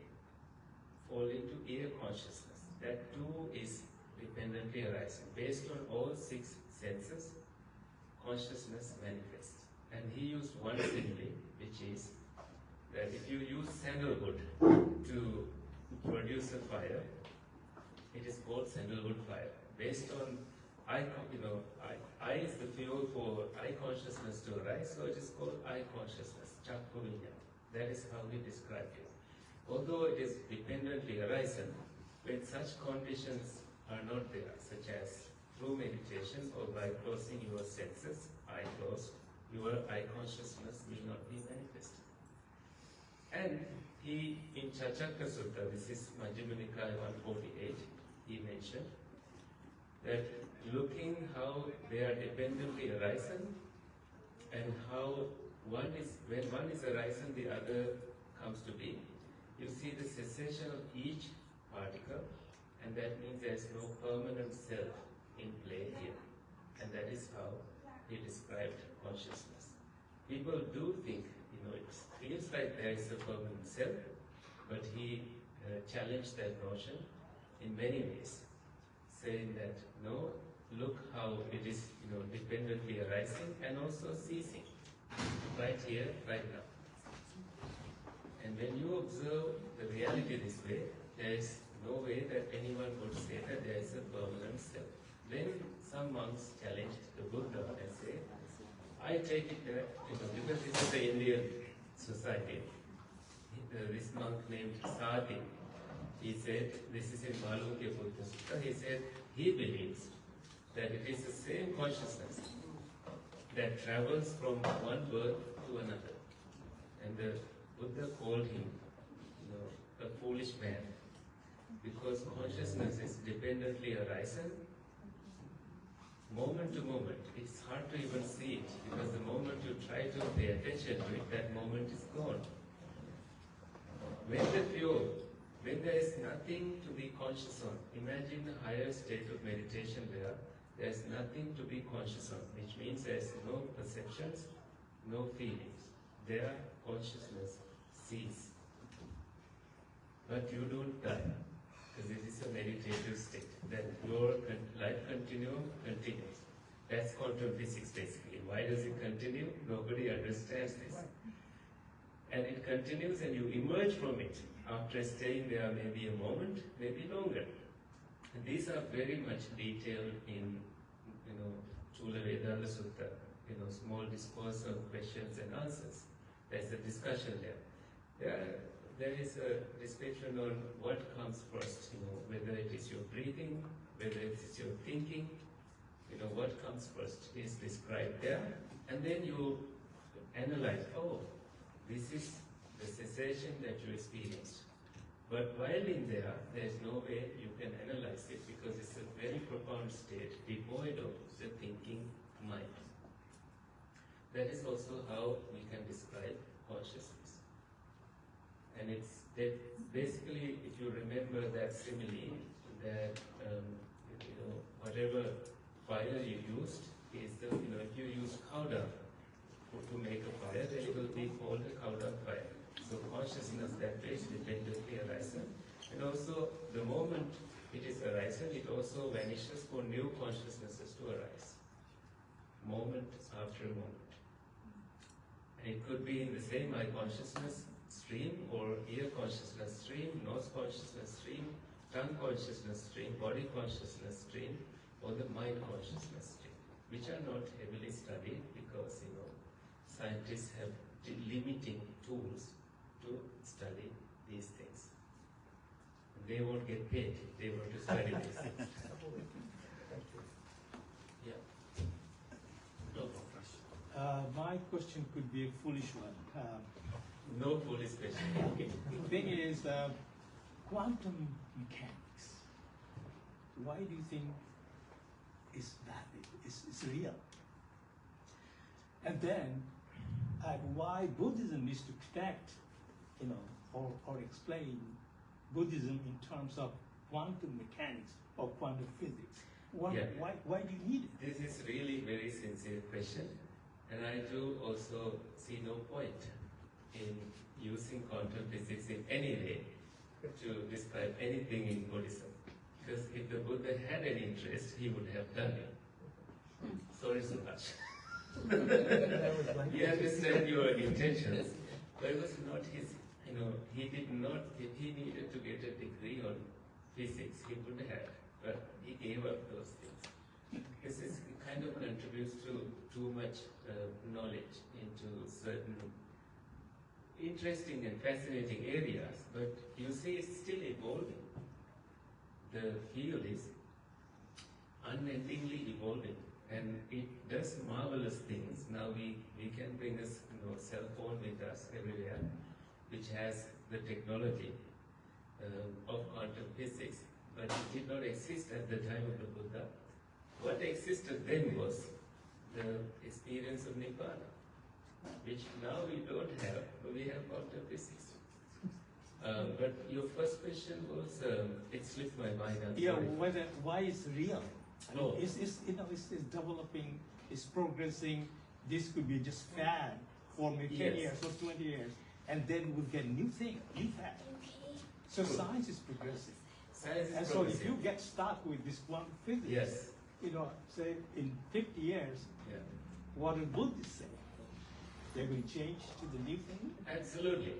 fall into ear consciousness. That too is dependently arising. Based on all six senses, consciousness manifests. And he used one simile, which is that if you use sandalwood to produce a fire, it is called sandalwood fire. Based on eye is the fuel for eye consciousness to arise, so it is called eye consciousness, chakku vinyana. That is how he described it. Although it is dependently arising, when such conditions are not there, such as through meditation or by closing your senses, eye closed, your eye consciousness will not be manifested. And he, in Chachakka Sutta, this is Majjhima Nikaya 148, he mentioned that looking how they are dependently arising and how when one is arising, the other comes to be. You see the cessation of each particle, and that means there is no permanent self in play here. And that is how he described consciousness. People do think, it feels like there is a permanent self, but he challenged that notion in many ways, saying that no, look how it is, dependently arising and also ceasing, right here, right now. And when you observe the reality this way, there is no way that anyone would say that there is a permanent self. Then some monks challenged the Buddha and say, I take it that, because this is the Indian society, this monk named Sati, he said, this is in Malukya Buddha Sutta, he said, he believes that it is the same consciousness that travels from one birth to another. And the Buddha called him, a foolish man, because consciousness is dependently arising, moment to moment. It's hard to even see it, because the moment you try to pay attention to it, that moment is gone. When there is nothing to be conscious on, imagine a higher state of meditation where there is nothing to be conscious on, which means there is no perceptions, no feelings. There, consciousness cease. But you don't die, because it is a meditative state. That your life continuum continues. That's quantum physics basically. Why does it continue? Nobody understands this. And it continues and you emerge from it after staying there maybe a moment, maybe longer. And these are very much detailed in, Chula Vedanta Sutta, small discourse of questions and answers. There's a discussion there. There is a description on what comes first, whether it is your breathing, whether it is your thinking, what comes first is described there. And then you analyze, oh, this is the cessation that you experienced. But while in there, there's no way you can analyze it because it's a very profound state, devoid of the thinking mind. That is also how we can describe consciousness. And it's that basically, if you remember that simile, that whatever fire you used is the, if you use cow dung to make a fire, then it will be called a cow dung fire. So consciousness that way is dependently arisen. And also, the moment it is arisen, it also vanishes for new consciousnesses to arise. Moment after moment. And it could be in the same eye consciousness stream, or ear consciousness stream, nose consciousness stream, tongue consciousness stream, body consciousness stream, or the mind consciousness stream, which are not heavily studied because, scientists have limiting tools to study these things. And they won't get paid if they were to study these things. Yeah. No. My question could be a foolish one. No foolish question. Okay. The thing is, quantum mechanics. Why do you think it's valid? It's real? And then, why Buddhism needs to connect, or explain Buddhism in terms of quantum mechanics or quantum physics? Why do you need it? This is really very sincere question, and I do also see no point in using quantum physics in any way to describe anything in Buddhism. Because if the Buddha had any interest, he would have done it. Sorry so much. We understand your intentions, but it was not his, he did not, if he needed to get a degree on physics, he would have, but he gave up those things. This is kind of contributes to too much knowledge into certain interesting and fascinating areas, but you see it's still evolving. The field is unendingly evolving, and it does marvelous things. Now we can bring a cell phone with us everywhere, which has the technology of quantum physics, but it did not exist at the time of the Buddha. What existed then was the experience of Nibbana, which now we don't have, but we have quantum physics. But your first question was, it slipped my mind. Why it's real? Oh. It's developing, it's progressing. This could be just fad for maybe 10 years or 20 years, and then we'll get new thing, new fad. So science is progressing. So if you get stuck with this quantum physics, say in 50 years, what will Buddhists say? They will change to the new thing? Absolutely.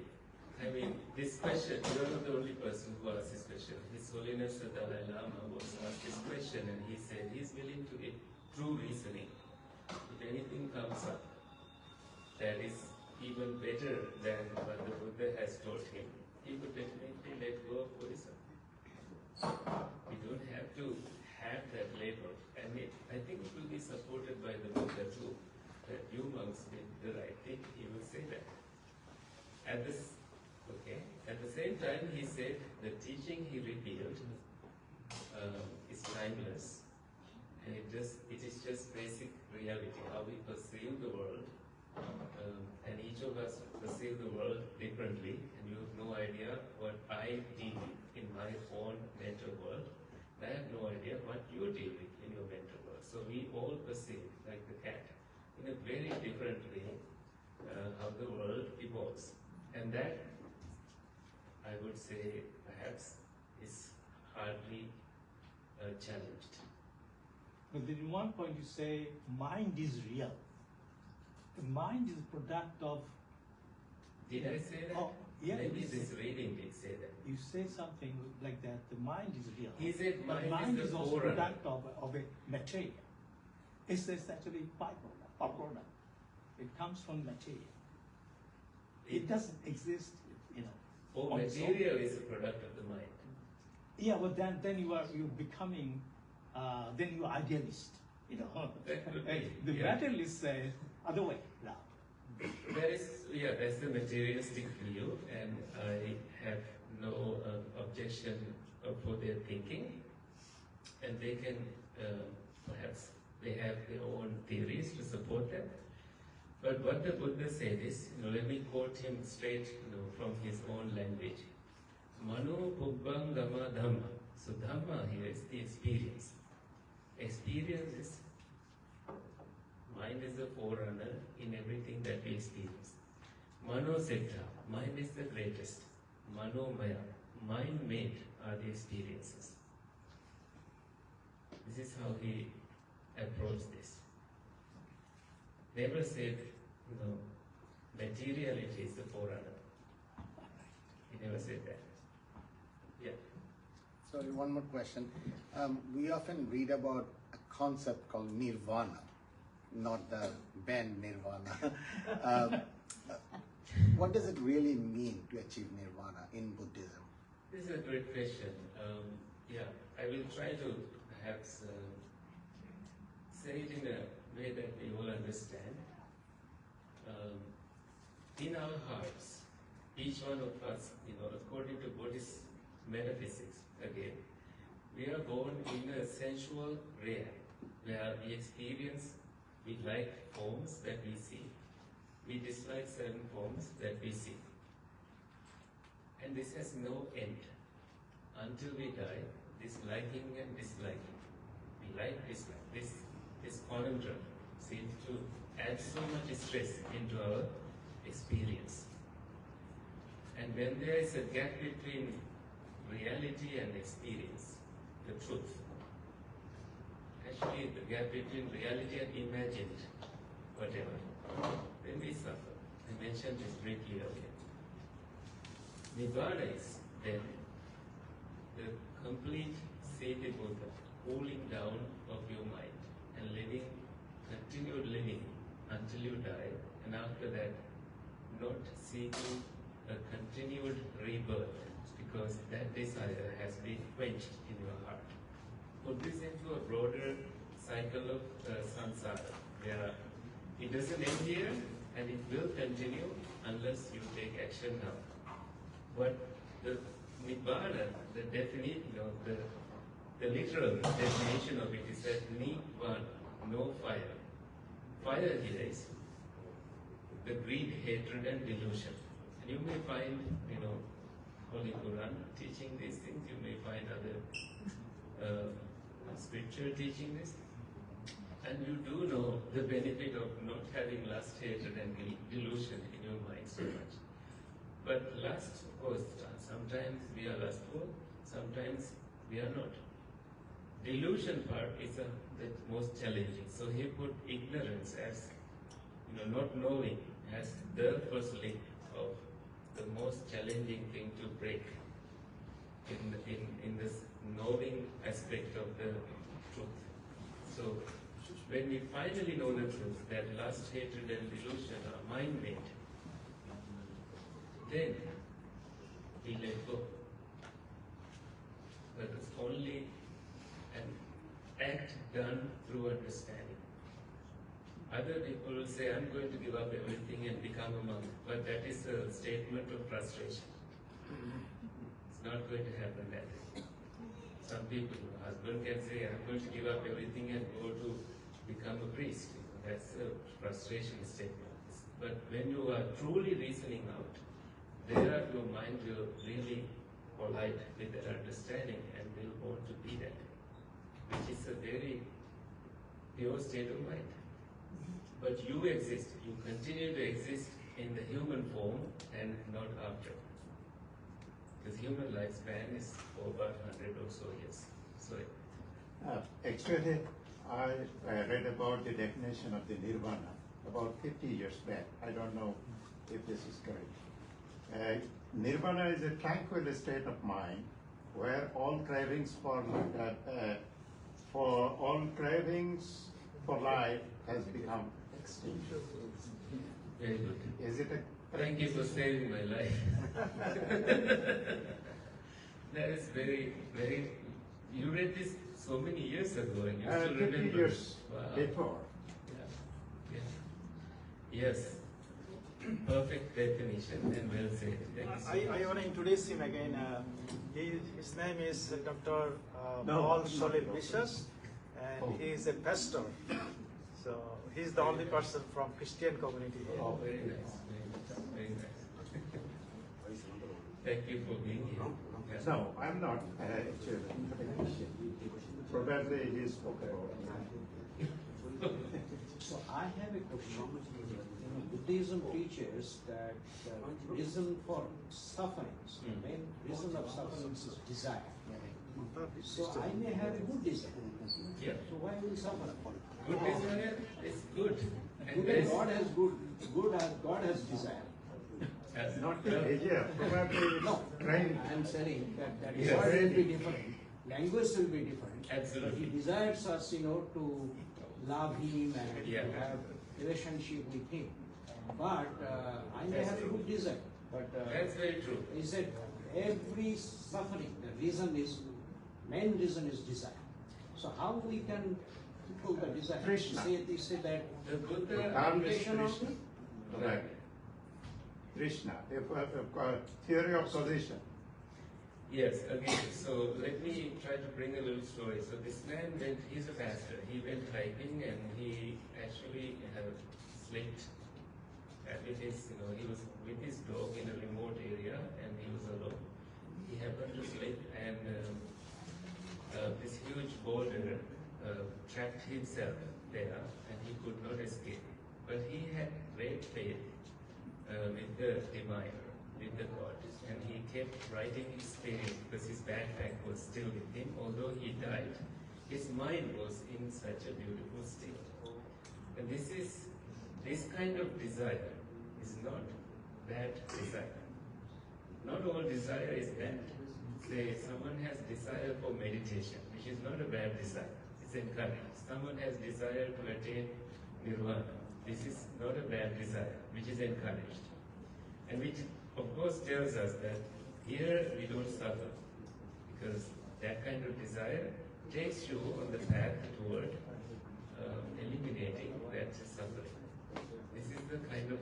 I mean, this question, you're not the only person who asked this question. His Holiness the Dalai Lama was asked this question, and he said he's willing to get true reasoning. If anything comes up that is even better than what the Buddha has taught him, he would definitely let go of Buddhism. We don't have to have that label, and I think it will be supported by the Buddha too, that you monks did the right thing. He will say that. At the same time, he said the teaching he revealed is timeless, and it is just basic reality, how we perceive the world, and each of us perceive the world differently, and you have no idea what I deal with in my own mental world. I have no idea what you deal with in your mental world. So we all perceive, like the cat, in a very different way how the world evolves. And that, I would say, perhaps is hardly challenged. But then in one point you say, mind is real. The mind is a product of... Did I say that? Oh, yeah. Maybe this reading did say that. You say something like that, the mind is real. He said mind is the also a forerunner. product of a material. It's actually byproduct. It comes from material. It doesn't exist, you know. All on its own. material is a product of the mind. Yeah, well then you're becoming, then you're idealist, you know. That could be, The yeah. materialist says other way now. That's the materialistic view, and I have no objection for their thinking, and they can perhaps they have their own theories to support that. But what the Buddha said is, let me quote him straight, from his own language. Mano pubbang dhamma dhamma. So dhamma here is the experience. Experience is, mind is the forerunner in everything that we experience. Mano siddha, mind is the greatest. Mano maya, mind made are the experiences. This is how he approached this. Never said, materiality is the forerunner. He never said that. Yeah. Sorry, one more question. We often read about a concept called nirvana, not the band nirvana. What does it really mean to achieve nirvana in Buddhism? This is a great question. I will try to perhaps say it in a way that we all understand. In our hearts, each one of us, according to Buddhist metaphysics, again, we are born in a sensual realm where we experience, we like forms that we see, we dislike certain forms that we see. And this has no end. Until we die, this liking and disliking, we like, dislike, this conundrum seems to add so much stress into our experience. And when there is a gap between reality and experience, the truth, actually the gap between reality and imagined, whatever, then we suffer. I mentioned this briefly earlier. Nibbana is then the complete Sati Buddha, cooling down of your mind and continued living until you die, and after that not seeking a continued rebirth, because that desire has been quenched in your heart. Put this into a broader cycle of samsara, where it doesn't end here and it will continue unless you take action now. But the Nibbana, the definition of the literal definition of it is that Nibbana, no fire. Fire here is the greed, hatred, and delusion. And you may find, Holy Quran teaching these things. You may find other scripture teaching this. And you do know the benefit of not having lust, hatred, and delusion in your mind so much. But lust, of course, sometimes we are lustful, sometimes we are not. Delusion part is the most challenging. So he put ignorance as, not knowing as the first link of the most challenging thing to break in this knowing aspect of the truth. So when we finally know the truth that lust, hatred, and delusion are mind-made, then we let go. But it's only an act done through understanding. Other people will say, I'm going to give up everything and become a monk, but that is a statement of frustration. It's not going to happen that way. Some people, husband can say, I'm going to give up everything and go to become a priest. That's a frustration statement. But when you are truly reasoning out, there your mind will really collide with that understanding and will want to be that, which is a very pure state of mind. But you exist, you continue to exist in the human form and not after. Because human lifespan is over 100 or so years. Sorry. Actually, I read about the definition of the nirvana about 50 years back. I don't know if this is correct. Nirvana is a tranquil state of mind where all cravings for life has become extinct. Very good. Is it Thank you for saving my life. That is very, very. You read this so many years ago, and you still 50 remember. years Wow. before. Yeah. Yeah. Yes. Perfect definition and well said. Thank you so much. I want to introduce him again. His name is Dr. No, Paul not Solid Paul. Vicious, and Oh. he is a pastor. So he's the only person from Christian community here. Oh, very nice. Very nice. Thank you for being here. Yeah. No, I'm not actually not a Christian. Probably he spoke about me. So I have a question. Buddhism teaches that the reason for sufferings, the main reason of sufferings is desire. So I may have a good desire. Yeah. So why will suffer? Good desire is good. And Good as God has good as God has desire. Not the idea, probably No, trying. I am saying that Yes. desire will be different, language will be different. Absolutely. But he desires us, to love him and Yeah. to have relationship with him. But I may have a good desire. But That's very true. he said every suffering, the main reason is desire. So how we can fulfill the desire? Krishna. They say that The Buddha. Calm is meditation Krishna. only? Right. Krishna, a theory of position. Yes, again, so let me try to bring a little story. So this man he's a pastor, he went hiking and he actually slipped with his, he was with his dog in a remote area and he was alone. He happened to slip and this huge boulder trapped himself there and he could not escape. But he had great faith with the divine, with the God. And he kept writing his spirit because his backpack was still with him. Although he died, his mind was in such a beautiful state. And this kind of desire is not bad desire. Not all desire is bad. Say someone has desire for meditation, which is not a bad desire. It's encouraged. Someone has desire to attain nirvana. This is not a bad desire, which is encouraged. And which of course tells us that here we don't suffer because that kind of desire takes you on the path toward eliminating that suffering. This is the kind of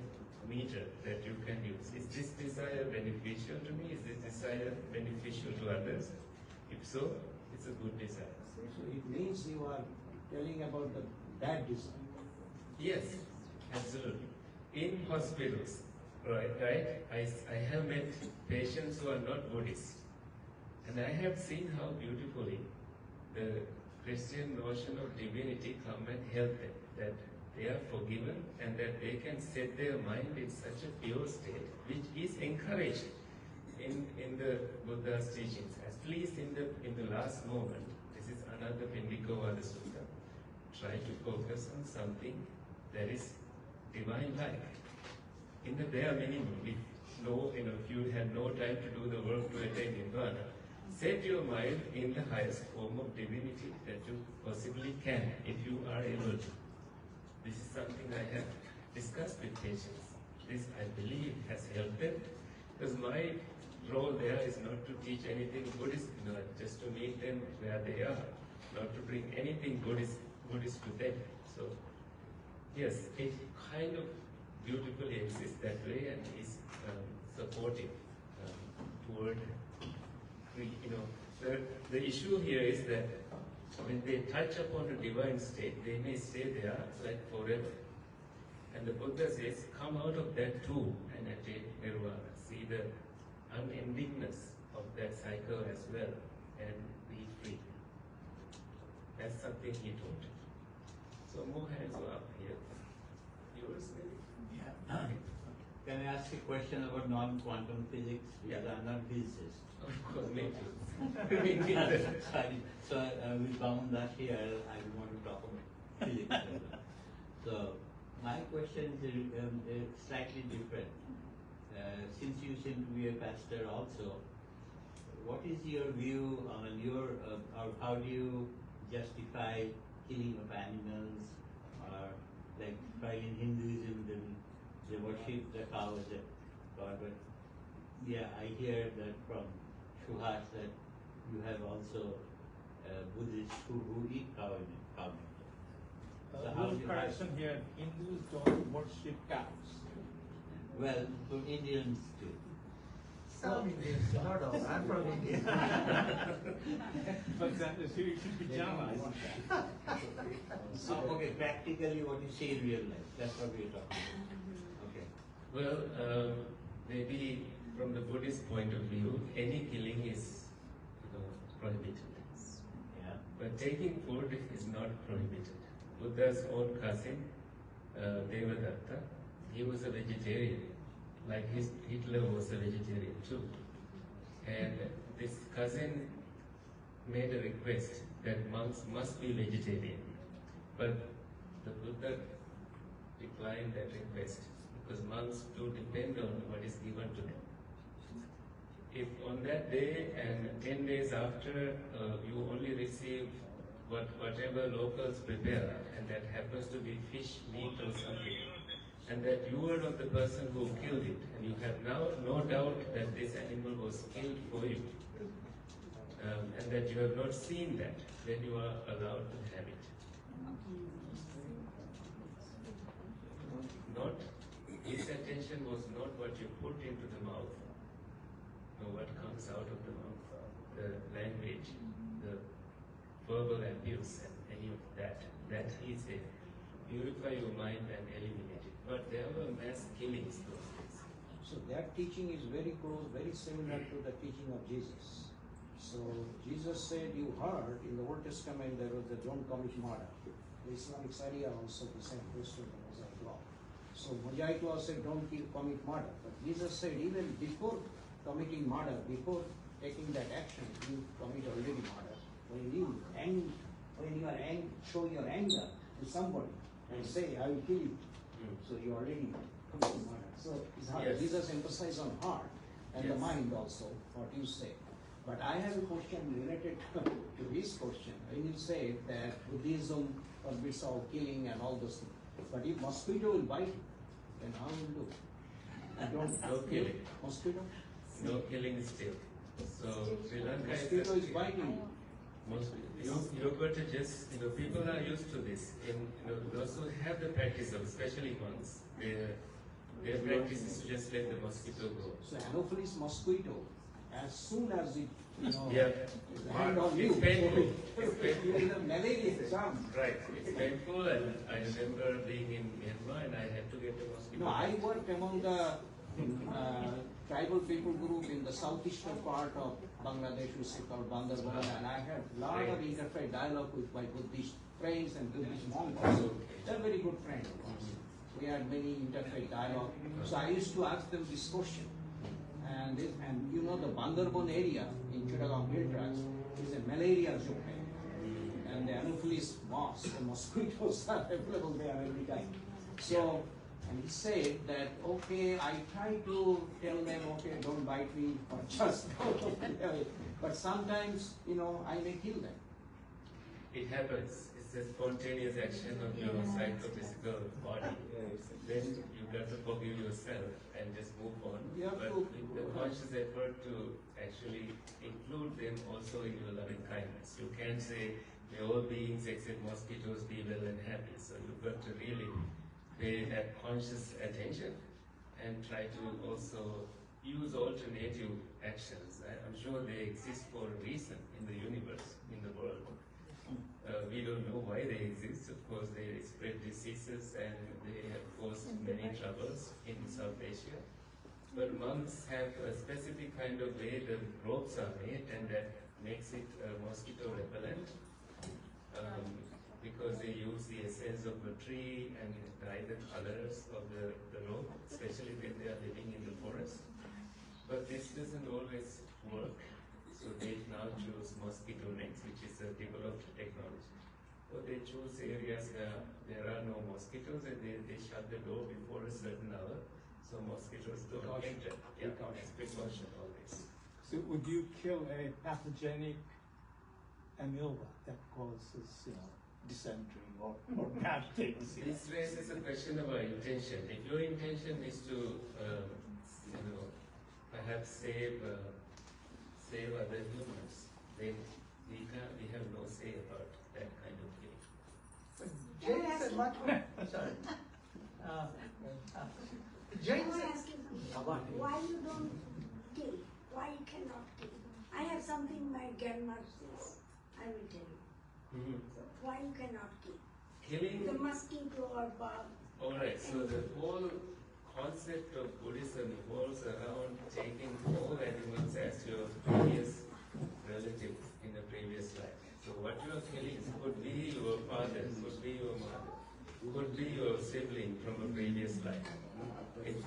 meter that you can use. Is this desire beneficial to me? Is this desire beneficial to others? If so, it's a good desire. So it means you are telling about the bad desire. Yes, absolutely. In hospitals, right? I have met patients who are not Buddhists, and I have seen how beautifully the Christian notion of divinity come and help them, that they are forgiven and that they can set their mind in such a pure state, which is encouraged in the Buddha's teachings. At least in the last moment, this is another Pindikavada Sutta. Try to focus on something that is divine-like. In the bare minimum, if you had no time to do the work to attain Nirvana, set your mind in the highest form of divinity that you possibly can, if you are able to. This is something I have discussed with patients. This, I believe, has helped them, because my role there is not to teach anything Buddhist, just to meet them where they are, not to bring anything Buddhist to them. So, yes, it kind of beautifully exists that way and is supportive toward, the issue here is that when they touch upon a divine state, they may stay there like forever. And the Buddha says, come out of that too and attain nirvana. See the unendingness of that cycle as well and be free. That's something he taught. So more hands are up here. Yours maybe? Yeah. Can I ask a question about non-quantum physics? Because Yeah. I'm not a physicist. Of course, me too. Me neither. Sorry. So we found that here I want to talk about physics. So my question is slightly different. Since you seem to be a pastor also, what is your view on or how do you justify killing of animals, or like in Hinduism they worship the cow as a God, but yeah, I hear that from Suhas that you have also Buddhists who eat cow meat. So how Little do you correction here, Hindus don't worship cows. Well, for Indians too. Some Indians, not all. I'm from India. But that is, you should be generalized. Okay, practically what you see in real life, that's what we're talking about. Okay. Well, maybe from the Buddhist point of view, any killing is prohibited. Yeah. But taking food is not prohibited. Buddha's own cousin, Devadatta, he was a vegetarian, like Hitler was a vegetarian too. And this cousin made a request that monks must be vegetarian. But the Buddha declined that request because monks do depend on what is given to them. If on that day and 10 days after you only receive whatever locals prepare, and that happens to be fish, meat or something, and that you are not the person who killed it, and you have now no doubt that this animal was killed for you, and that you have not seen that, then you are allowed to have it. Not, his attention was not what you put into the mouth, nor what comes out of the mouth, the language, the verbal abuse and any of that. That he said, purify your mind and eliminate it. But there were mass killings those days. So that teaching is very close, very similar to the teaching of Jesus. So Jesus said, you heard in the Old Testament there was the don't commit murder. The Islamic Sharia also the same goes to the Mosaic law. So Mosaic law said don't commit murder. But Jesus said even before committing murder, before taking that action, you commit already murder. When you show your anger to somebody and say, I will kill you. So you already committed murder. So it's hard. Yes. Jesus emphasized on heart and the Yes. mind also, what you say. But I have a question related to this question. When you say that Buddhism forbids all killing and all those things, but if mosquito will bite you, then how will you do? You don't No kill killing. mosquito? No killing still. So Sri Lanka Mosquito is biting you. You got to just, people are used to this. Those who have the practice of, especially monks, their practice is to just let the mosquito go. So Anopheles mosquito, as soon as it, Yeah. land on you, It's painful. It's you painful. will have malaria charm. Right. It's painful, and I remember being in Myanmar and I had to get the mosquito. No, I worked among the tribal people group in the southeastern part of Bangladesh, which is called Bandarban, and I had a lot of interfaith dialogue with my Buddhist friends and Buddhist monks. So they're very good friends of ours. We had many interfaith dialogue. So I used to ask them this question. And the Bandarban area in Chittagong Hill Tracts is a malaria zone. And the Anopheles moths, the mosquitoes are available there every time. So, and he said that, okay, I try to tell them, okay, don't bite me, or just go away. But sometimes, I may kill them. It happens. It's a spontaneous action of your psychophysical body. Then you got to forgive yourself and just move on. You have But to- with the conscious effort to actually include them also in your loving kindness. You can't say, may all beings except mosquitoes be well and happy. So you've got to really pay that conscious attention and try to also use alternative actions. I'm sure they exist for a reason in the universe, in the world. We don't know why they exist. Of course, they spread diseases and they have caused many troubles in South Asia. But monks have a specific kind of way the ropes are made, and that makes it mosquito repellent. Because they use the essence of the tree and dye the colors of the rope, especially when they are living in the forest. But this doesn't always work. So they now choose mosquito nets, which is a developed technology. So they choose areas where there are no mosquitoes, and they shut the door before a certain hour, so mosquitoes don't enter. Yeah, it's precaution always. So would you kill a pathogenic amoeba that causes, dysentery or bad things? This raises a question of our intention. If your intention is to perhaps save other humans, then we have no say about that kind of thing. But Jain said much more. Sorry. Jain I want to said, ask you something. Why you don't kill? Why you cannot kill? I have something my grandma says. I will tell you. Mm-hmm. So why you cannot kill? Killing. The mosquito or bug. Alright, so the whole concept of Buddhism revolves around taking all animals as your previous relative in a previous life. So what you are killing could be your father, could be your mother, could be your sibling from a previous life. It's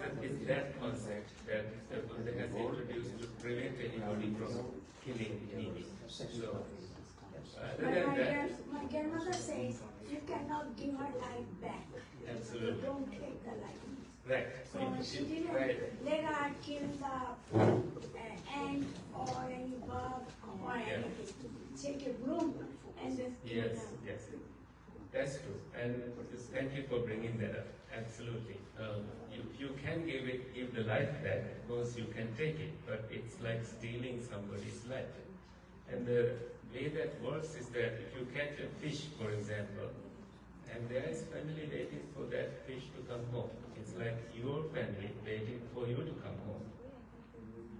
that concept that the Buddha has introduced to prevent anybody from killing anything. So, other But than that, my grandmother says you cannot give her life back. absolutely. You don't take the life. Right. So she didn't Right. let her kill the ant or any bug or anything. Take a broom and just kill Yes, them. yes. That's true. And thank you for bringing that up. Absolutely. You can give the life back, of course you can take it, but it's like stealing somebody's life. And the way that works is that if you catch a fish, for example, and there is family waiting for that fish to come home. It's like your family waiting for you to come home.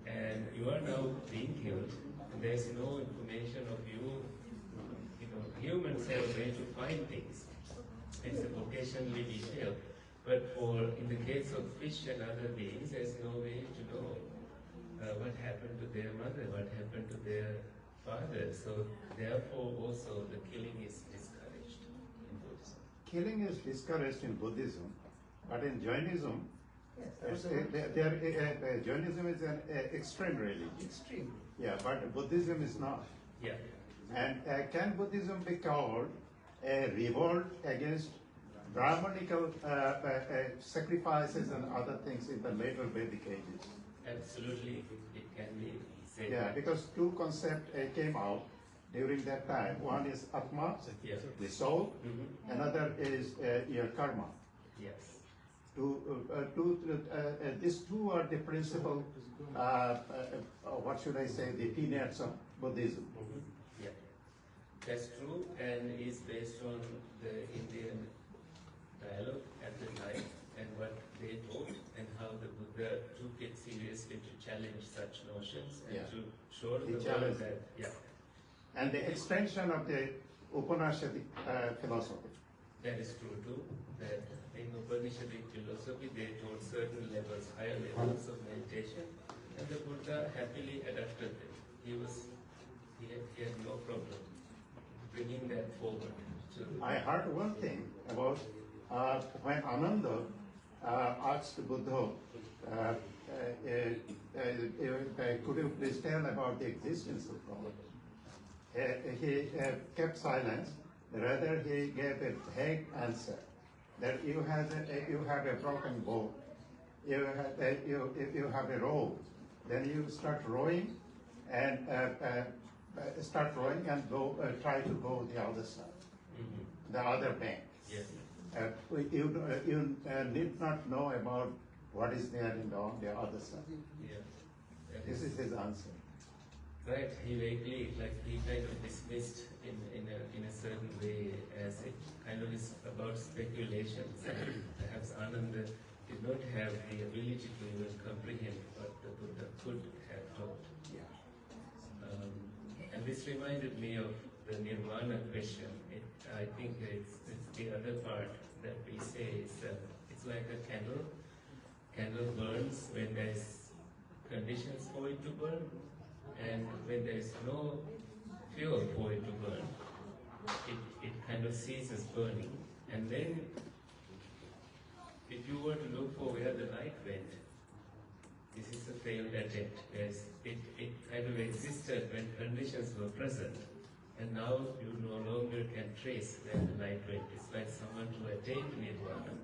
And you are now being killed, and there's no information of you. Humans have a way to find things. It's occasionally detailed. But in the case of fish and other beings, there's no way to know what happened to their mother, what happened to their father. So therefore also the killing is discouraged in Buddhism. Killing is discouraged in Buddhism, but in Jainism, Jainism is an extreme religion. extreme. Yeah, but Buddhism is not. Yeah. And can Buddhism be called a revolt against Brahmanical sacrifices and other things in the later Vedic ages? Absolutely, it can be said. Yeah, because two concepts came out during that time. One is Atma, Yeah. the soul. Mhm. Another is your karma. Yes. These two are the principal, what should I say, the tenets of Buddhism. Yeah. That's true and is based on the Indian dialogue at the time and what they taught and how the Buddha took it seriously to challenge such notions and Yeah. to show the He world challenged that, it. yeah, And the extension of the Upanishadic philosophy. that is true too, that in Upanishadic philosophy they taught certain levels, higher levels of meditation, and the Buddha happily adapted it. He had no problem bringing that forward. I heard one thing about when Ananda asked Buddha, could you please tell about the existence of God? He kept silence. Rather, he gave a vague answer that you have a broken boat, you have a rope, then you start rowing and go try to go the other side, the other bank. Yes. You need not know about what is there on the other side. Yeah. This is his answer. Right, he vaguely, he kind of dismissed in a certain way as it kind of is about speculations. And perhaps Ananda did not have the ability to even comprehend what the Buddha could have taught. And this reminded me of the Nirvana question. I think it's the other part that we say is it's like a candle. Candle burns when there's conditions for it to burn, and when there is no fuel for it to burn, it kind of ceases burning. And then, if you were to look for where the light went, this is a failed attempt. It kind of existed when conditions were present, and now you no longer can trace where the light went. It's like someone who attained Nirvana,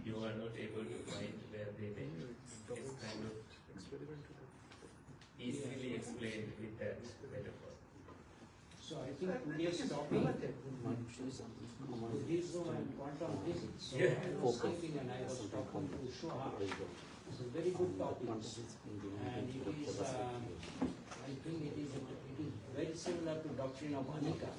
you are not able to find where they went. It's kind of easily explained with that metaphor. So I think we are stopping Buddhism and quantum physics. So I was thinking and I was talking to Shoha. It's a very good topic, and it is, I think it is very similar to doctrine of Anika.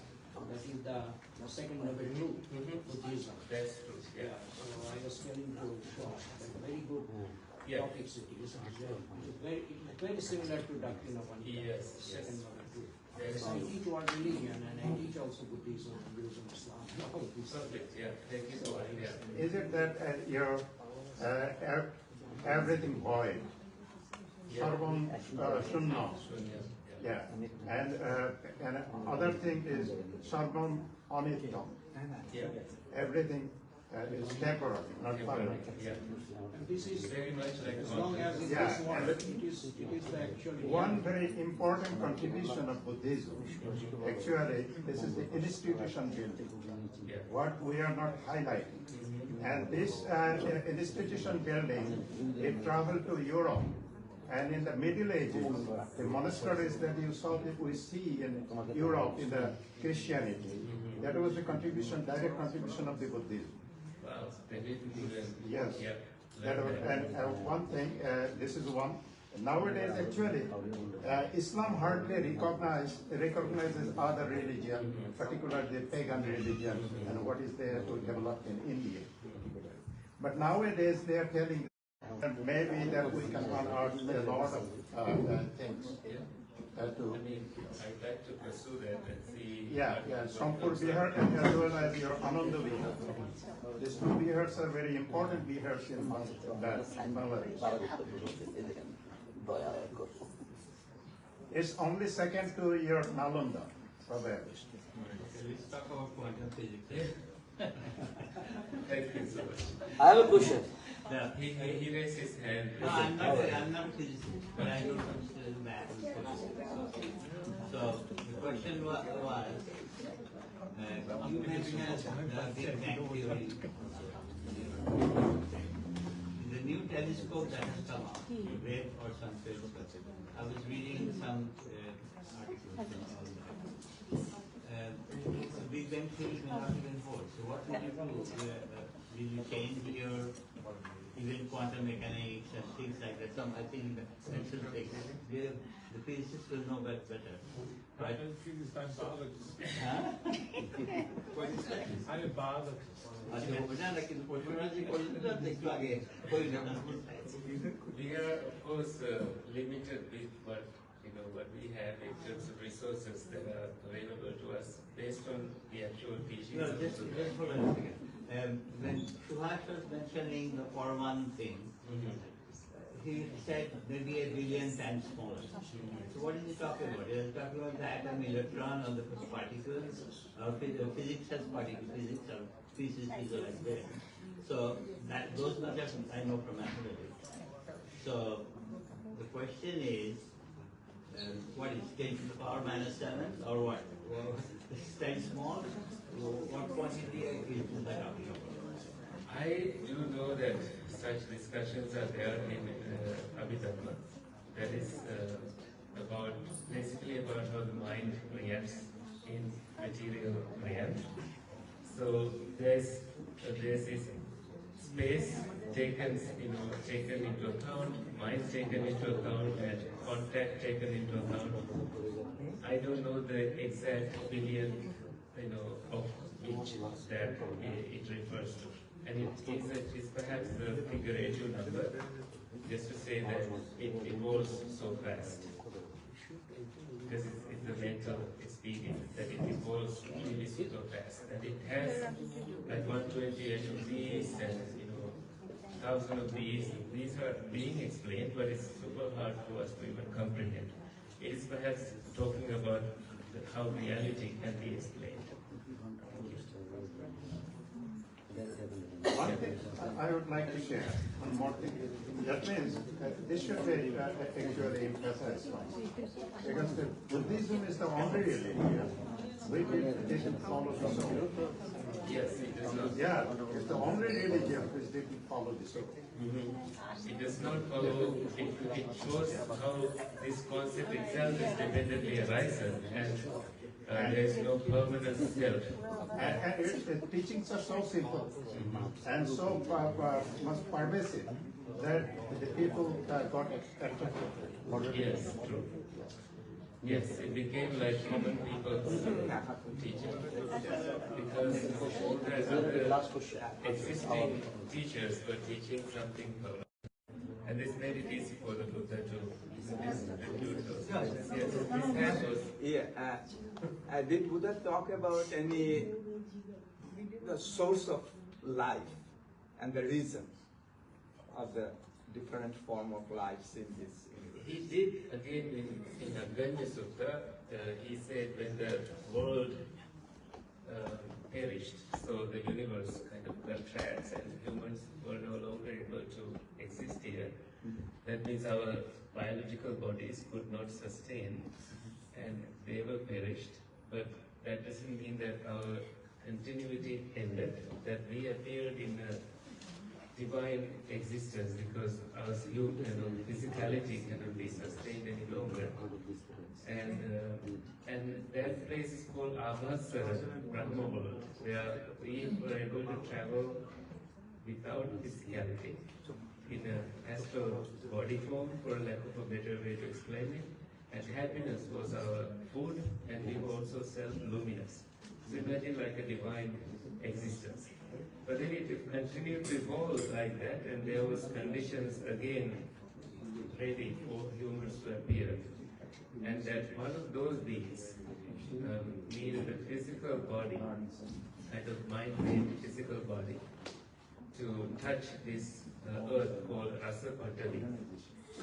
That is the second level truth, Buddhism. That's true. Yeah. So I was telling to Sean that very good topics it is. It's very similar to doctrine of Anika. Yes. Second level truth. Yes. So I teach one religion and I teach also Buddhism, Hinduism, Islam. All these. Perfect. Yeah. Thank you so much. Yeah. Is it that your everything void? Sarvam Shunna. Yeah. And other thing is Sarvam Anittam. Yeah. Everything is temporary, not permanent. Yeah. And this is Very much like as long as it Yeah, is one, and it is the actual one very important contribution of Buddhism, actually, this is the institution building, Yeah. what we are not highlighting. And this institution building, it traveled to Europe. And in the Middle Ages, the monasteries that you saw, that we see in Europe in the Christianity, that was the contribution, direct contribution of the Buddhism. Wow. They didn't even. Yes. Yeah. That was, and one thing, this is one. Nowadays, actually, Islam hardly recognizes other religion, particularly the pagan religion, and what is there to develop in India. But nowadays, they are telling that maybe that we can unearth a lot of things. I mean, I'd like to pursue that and see. Yeah, Sampur Bihar and as well as your Ananda Vihar. These two Bihars are very important Bihars in Bangladesh. It's only second to your Nalanda, probably. Let's talk about quantum physics. Thank you so much. I have a question. Yeah. He raised his hand. No, I'm not a physicist, but I know some math. So the question was you mentioned the Big Bang theory. The new telescope that has come out, read or some telescope. I was reading some articles on that. The Big Bang theory may not even hold. So what will you do? Will you change your even quantum mechanics and things like that? Some, I think, essential things. The physicists will know that better. Right? I'm biologist. Huh? What is that? I'm a biologist. We are, of course, limited with what we have in terms of resources that are available to us based on the actual teachings. No, just hold on a second. When Suhash was mentioning the for one thing, he said maybe 1 billion times smaller. So what is he talking about? He is talking about the atom, electron, or the particles. Physics has particles, physics or species is like that. So that those numbers I know from mathematics. So the question is, what is 10 to the power minus 7 or what? Well, it's very small. What quantity is that talking about? I do know that such discussions are there in Abhidhamma. That is basically about how the mind reacts in material realm. So there's this space taken into account, mind taken into account, and contact taken into account. I don't know the exact billion, of each that it refers to. And it is perhaps a figurative number, just to say that it evolves so fast. Because it's a mental experience, that it evolves really super fast. And it has like 128 of these and 1,000 of these. These are being explained, but it's super hard for us to even comprehend. It is perhaps talking about how reality can be explained. One thing I would like to share, one more thing. That means this should be actually emphasized. Because the Buddhism is the only religion which didn't follow the soul. Yes, it does not. Yeah, it's the only religion which didn't follow the soul. It does not follow, it shows how this concept itself is dependently arisen and there is no permanent self. And its teachings are so simple and so much pervasive that the people got attracted. Yes, true. Yes, it became like common people's teaching. Because all the other existing teachers were teaching something permanent. And this made it easy for the Buddha to include those. Yes, this hand was. Yeah, did Buddha talk about the source of life and the reason of the different form of lives in this? He did again in Aganya Sutta. He said when the world perished, so the universe kind of collapsed and humans were no longer able to exist here. That means our biological bodies could not sustain and they were perished. But that doesn't mean that our continuity ended, that we appeared in a divine existence because our physicality cannot be sustained any longer. And that place is called Abhasara, Brahma world, where we were able to travel without physicality in an astral body form, for lack of a better way to explain it. And happiness was our food, and we were also self-luminous. So imagine like a divine existence. But then it continued to evolve like that, and there was conditions again ready for humans to appear. And that one of those beings needed a physical body, kind of mind-made physical body, to touch this earth called Rasa Patali.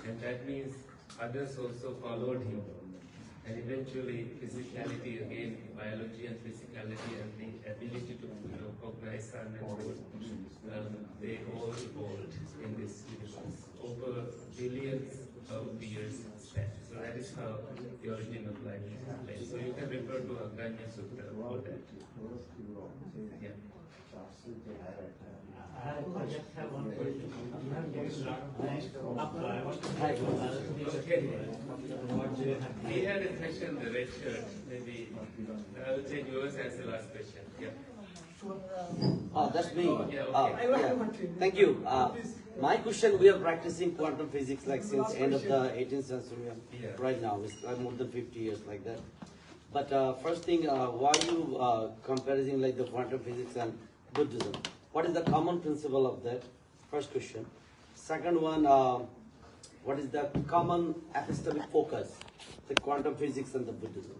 And that means others also followed him. And eventually physicality again, biology and physicality and the ability to cognize sun and moon, they all evolved in this universe over billions of years span. So that is how the origin of life is explained. So you can refer to Aganya Sutta for that. Yeah. I just have one question. Okay. He had a question, the red shirt. Maybe I will take yours as the last question. Yeah. That's me. Yeah, okay. Yeah. Thank you. My question, we are practicing quantum physics like since end of the 18th century. Right now, it's like more than 50 years like that. But first thing, why you comparing like the quantum physics and Buddhism? What is the common principle of that? First question. Second one, what is the common epistemic focus, the quantum physics and the Buddhism?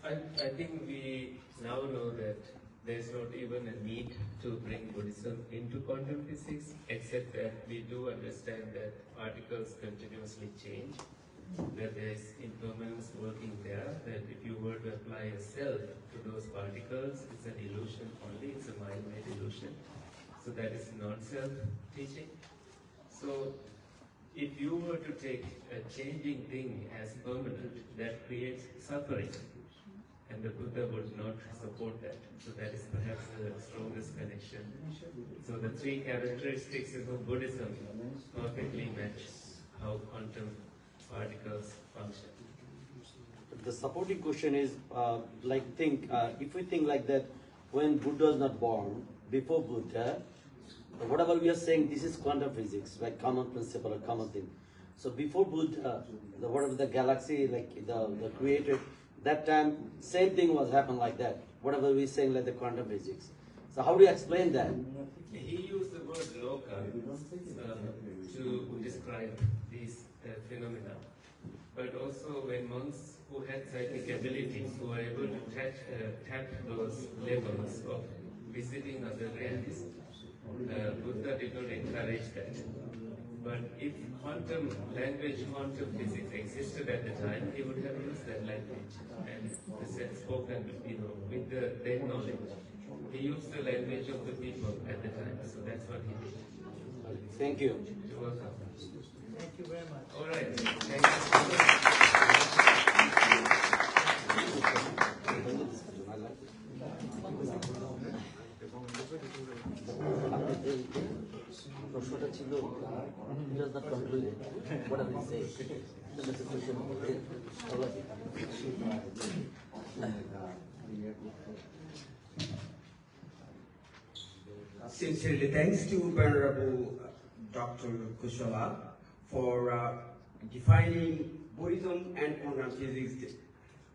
I think we now know that there's not even a need to bring Buddhism into quantum physics, except that we do understand that particles continuously change, that there's impermanence working there, that if you were to apply a self to those particles, it's an illusion only, it's a mind-made illusion. So that is non-self teaching. So if you were to take a changing thing as permanent, that creates suffering. And the Buddha would not support that. So that is perhaps the strongest connection. So the three characteristics of Buddhism perfectly match how quantum particles function. The supporting question is, if we think like that, when Buddha was not born, before Buddha, whatever we are saying, this is quantum physics, like common principle, a common thing. So before Buddha, whatever the galaxy, like the created, that time, same thing was happened like that. Whatever we saying like the quantum physics. So how do you explain that? He used the word loka to describe these phenomena. But also when monks who had psychic abilities, who were able to tap those levels of visiting other realms, Buddha did not encourage that. But if quantum language, quantum physics existed at the time, he would have used that language and spoken, with the then knowledge. He used the language of the people at the time, so that's what he did. Thank you. You're welcome. Thank you very much. All right. Thank প্রশ্নটা ছিল it was not concluded. What are we saying? That's a question. Sincerely thanks to Venerable Dr. Kushala for defining Buddhism and quantum physics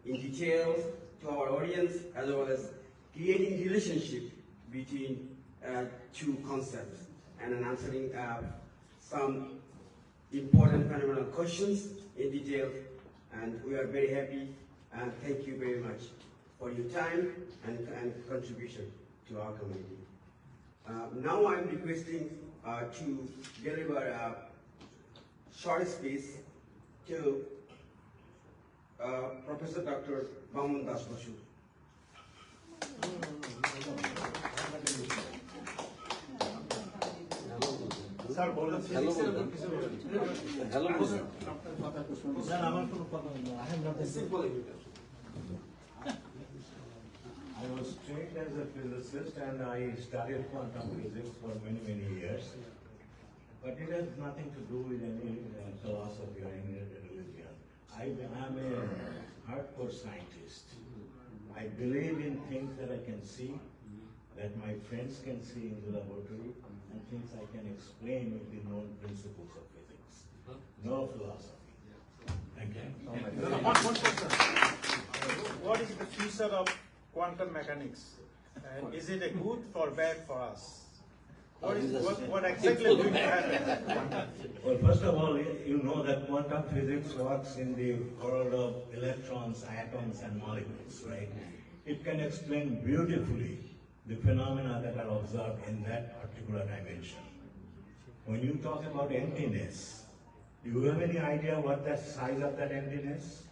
in detail to our audience, as well as creating relationship between two concepts and answering some important fundamental questions in detail. And we are very happy and thank you very much for your time and contribution to our community. Now I'm requesting to deliver a short speech to Professor Dr. Vaman Das Basu. Hello, I was trained as a physicist and I studied quantum physics for many, many years. But it has nothing to do with any philosophy or any religion. I am a hardcore scientist. I believe in things that I can see, that my friends can see in the laboratory, and things I can explain with the known principles of physics. No philosophy. Thank you. One question. What is the future of quantum mechanics? Is it a good or bad for us? What exactly will happen? Well, first of all, you know that quantum physics works in the world of electrons, atoms, and molecules, right? It can explain beautifully the phenomena that are observed in that particular dimension. When you talk about emptiness, do you have any idea what the size of that emptiness?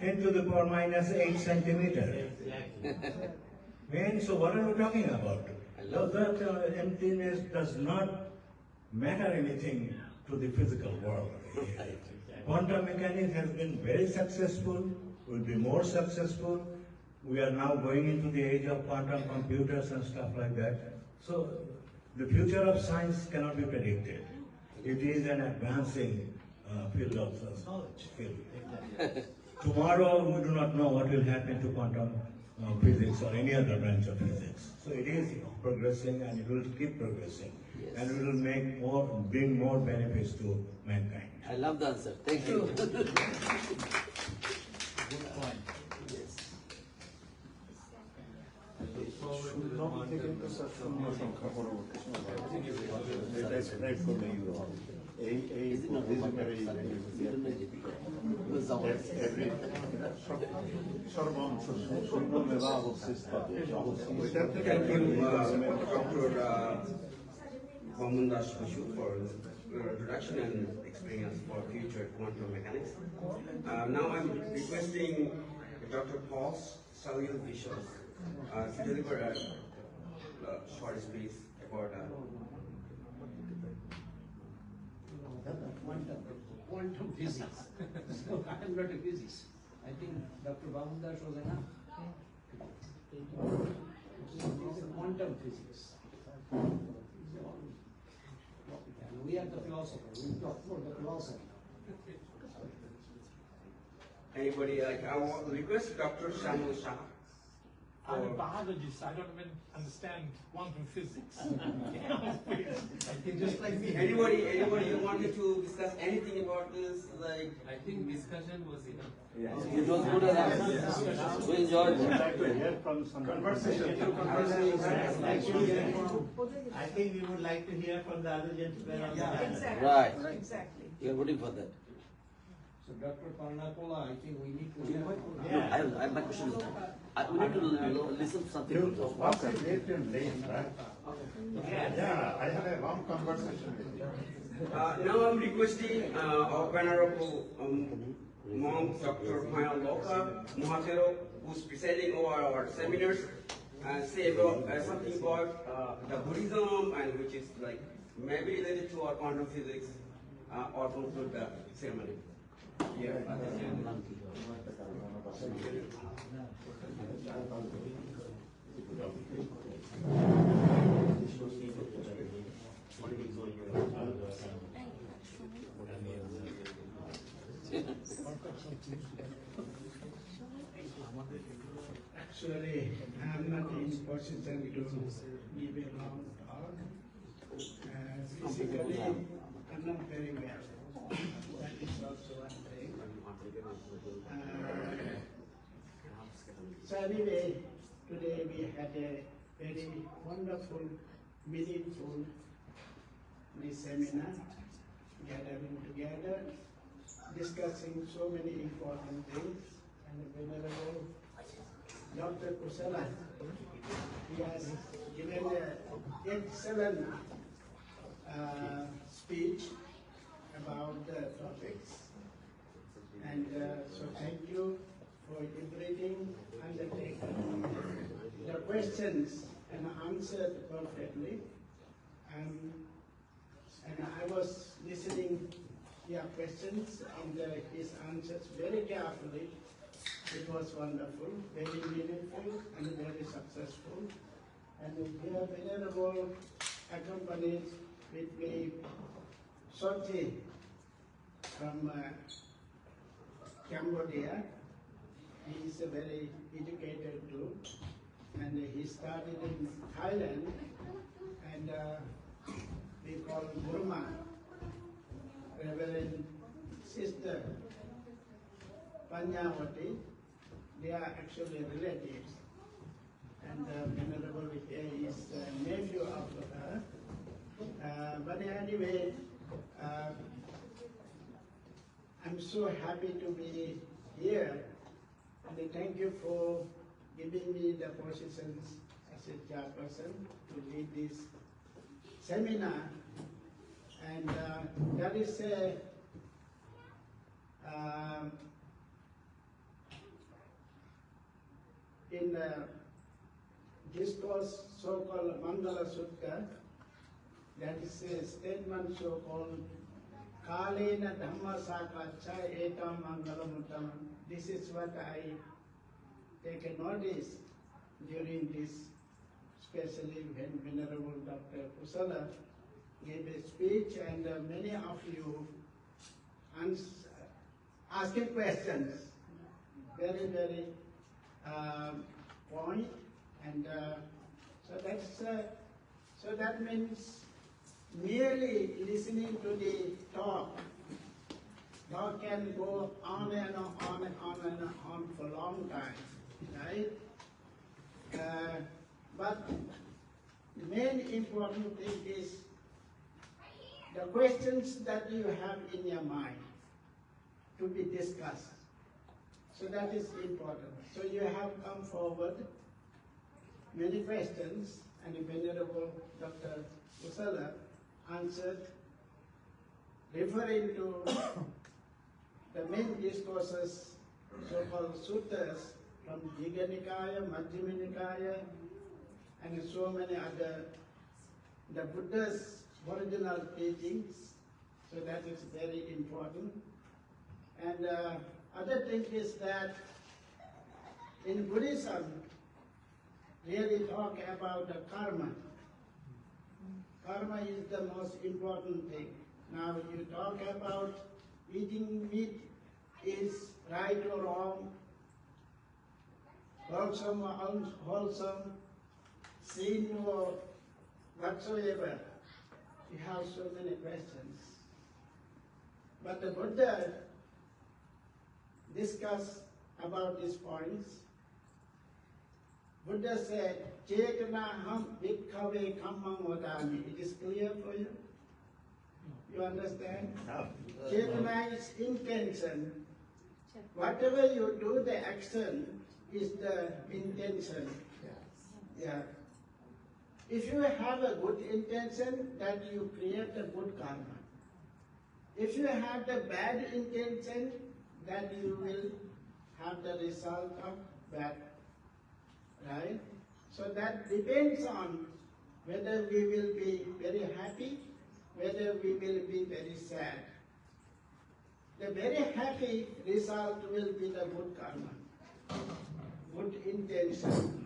10 to the power minus 8 centimeters. Man, so what are we talking about? That emptiness does not matter anything to the physical world. Quantum mechanics has been very successful, will be more successful. We are now going into the age of quantum computers and stuff like that. So the future of science cannot be predicted. It is an advancing field of knowledge. Tomorrow we do not know what will happen to quantum physics or any other branch of physics. So it is progressing and it will keep progressing. Yes. And it will bring more benefits to mankind. I love the answer. Thank you. Good point. Yes. Vaman Das Basu for introduction and experience for future quantum mechanics. Now I'm requesting Dr. Paul Salil Bishop to deliver a short speech about quantum physics. So I am not a physicist. I think Dr. Vaman was enough. Quantum physics. We are the philosophers. We talk for the philosophy. Anybody like? I will request Dr. Shamil Shah. I'm a biologist. I don't even understand quantum physics. Just like me. Anybody who wanted to discuss anything about this? Like, I think discussion was enough. Yeah. It was good enough. We enjoyed it. I'd like to hear from some conversation. I think we would like to hear from the other gentlemen on the panel. Exactly. Right. Exactly. We are waiting for that. So Dr. Parnakola, I think we need to hear. I have my question. We need to listen to something. What's the late and late, right? Yeah, I had a long conversation with you. Now I'm requesting our venerable monk, Dr. Mayal Loka Muhatero, who's presiding over our seminars, say about something about the Buddhism, and which is like maybe related to our quantum physics, or conclude the ceremony. Yeah. Actually, I'm not in position to give a long talk. Physically, I'm not very well. That is also one thing. So anyway, today we had a very wonderful, meaningful seminar, gathering together, discussing so many important things, and the Venerable Dr. Kusala, he has given an excellent speech about the topics. And so thank you for everything undertaken. The questions and answered perfectly. And I was listening to your questions and his answers very carefully. It was wonderful, very meaningful, and very successful. And dear Venerable accompanied with me Sochi from Cambodia. He is a very educated too, and he studied in Thailand, and we call Burma, Reverend Sister Panyawati. They are actually relatives, and Venerable is a nephew of her. But anyway, I'm so happy to be here, and thank you for giving me the positions as a chairperson to lead this seminar. And that is a in the discourse so-called Mangala Sutta, that is a statement so-called Kalena Dhamma Sakacha Etam Mangalamuttam. This is what I take a notice during this, especially when Venerable Dr. Kusala gave a speech, and many of you asking questions, very, very point, and so that means merely listening to the talk can go on and on and on and on for a long time, right? But the main important thing is the questions that you have in your mind to be discussed. So that is important. So you have come forward many questions, and the Venerable Dr. Kusala answered, referring to the main discourses, so-called suttas from Digha Nikaya, Majjhima Nikaya, and so many other, the Buddha's original teachings. So that is very important. And other thing is that in Buddhism, really talk about the karma. Karma is the most important thing. Now you talk about eating meat is right or wrong, wholesome or unwholesome, sin or whatsoever. You have so many questions. But the Buddha discussed about these points. Buddha said, Chetana ham bhikkhave kammam vadami. It is clear for you? You understand? Chetana is intention. Whatever you do, the action is the intention. Yeah. If you have a good intention, that you create a good karma. If you have the bad intention, that you will have the result of bad. Right? So that depends on whether we will be very happy, whether we will be very sad. The very happy result will be the good karma, good intention.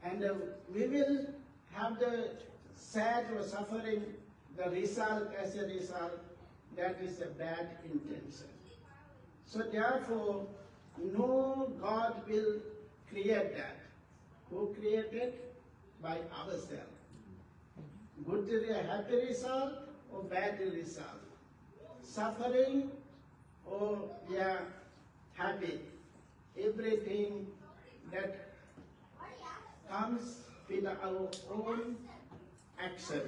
And we will have the sad or suffering, the result as a result, that is a bad intention. So therefore, no God will create that. Who created? By ourselves. Good, happy result or bad result. Suffering or happy. Everything that comes with our own action.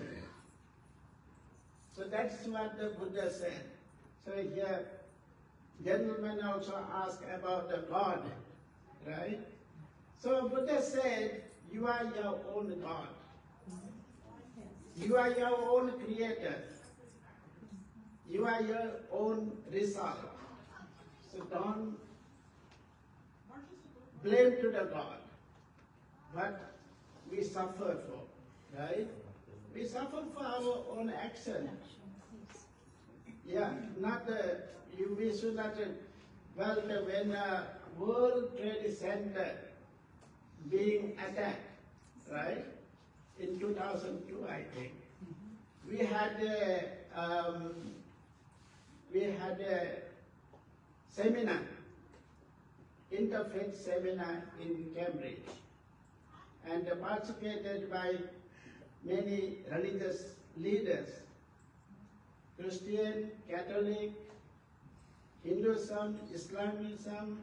So that's what the Buddha said. So here, gentlemen also ask about the God, right? So Buddha said, you are your own God. You are your own creator. You are your own result. So don't blame to the God. What we suffer for, right? We suffer for our own action. Yeah, not we should not, well, when World Trade Center being attacked, right? In 2002, I think. We had a seminar, interfaith seminar in Cambridge, and participated by many religious leaders, Christian, Catholic, Hinduism, Islamism,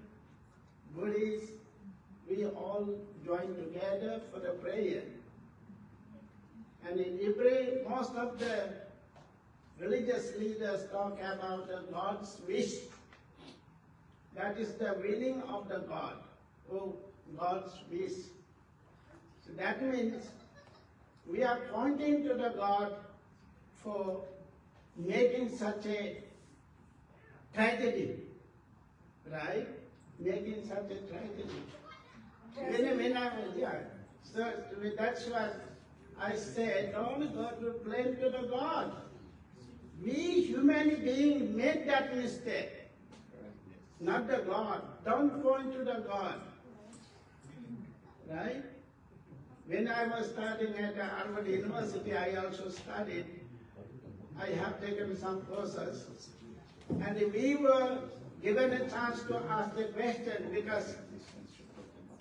Buddhist. We all joined together for the prayer. And in Hebrew, most of the religious leaders talk about the God's wish. That is the willing of the God, or God's wish. So that means we are pointing to the God for making such a tragedy, right? Making such a tragedy. When I was young, so that's what I said, don't go to blame to the God. We human beings made that mistake, not the God. Don't point to the God, right? When I was studying at Harvard University, I also studied. I have taken some courses, and we were given a chance to ask the question because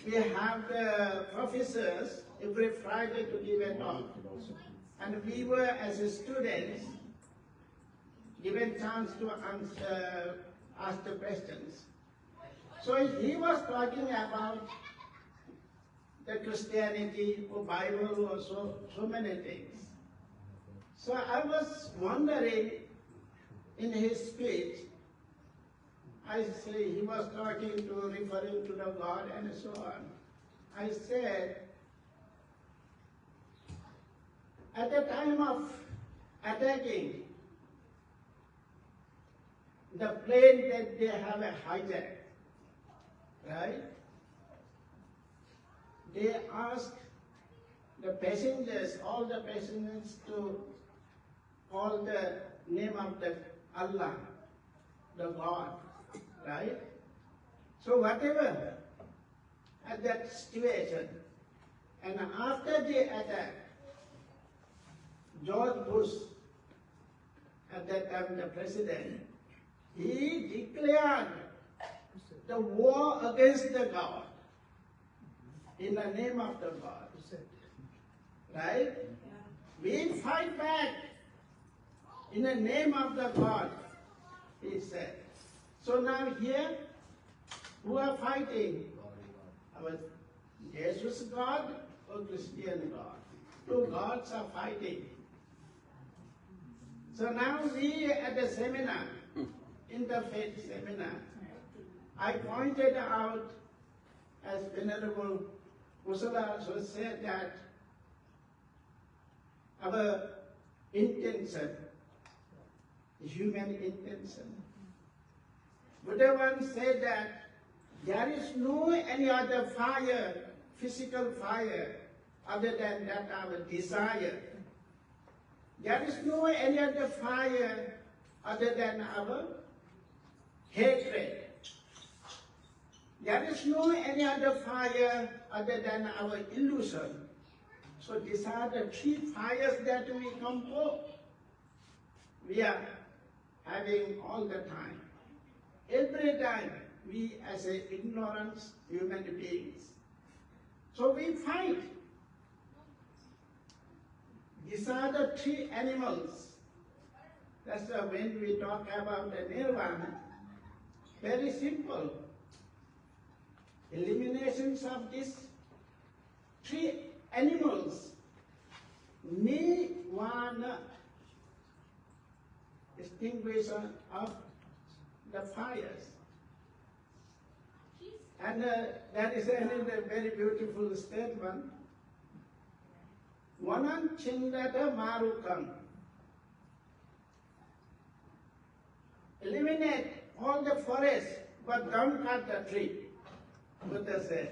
we have the professors every Friday to give a talk. And we were, as students, given chance to ask the questions. So he was talking about the Christianity or Bible or so many things. So I was wondering in his speech, I say he was referring to the God and so on. I said, at the time of attacking, the plane that they have a hijack, right? They asked the passengers, all the passengers, to call the name of the Allah, the God, right? So whatever at that situation, and after the attack, George Bush, at that time the president, he declared the war against the God in the name of the God. Right? We fight back in the name of the God, he said. So now here, who are fighting? Our Jesus God or Christian God? Two gods are fighting. So now we at the seminar, interfaith seminar, I pointed out, as Venerable Kusala also said, that our intention, human intention. Buddha once said that there is no any other fire, physical fire, other than that our desire. There is no any other fire other than our hatred. There is no any other fire other than our illusion. So these are the three fires that we come for. We are having all the time. Every time we as a ignorant human beings. So we fight. These are the three animals. That's why when we talk about the nirvana, very simple. Eliminations of these three animals. Nirvana, extinguisher of the fires. And that is another very beautiful statement. Vanan chindata marukam. Eliminate all the forest, but don't cut the tree. Buddha said.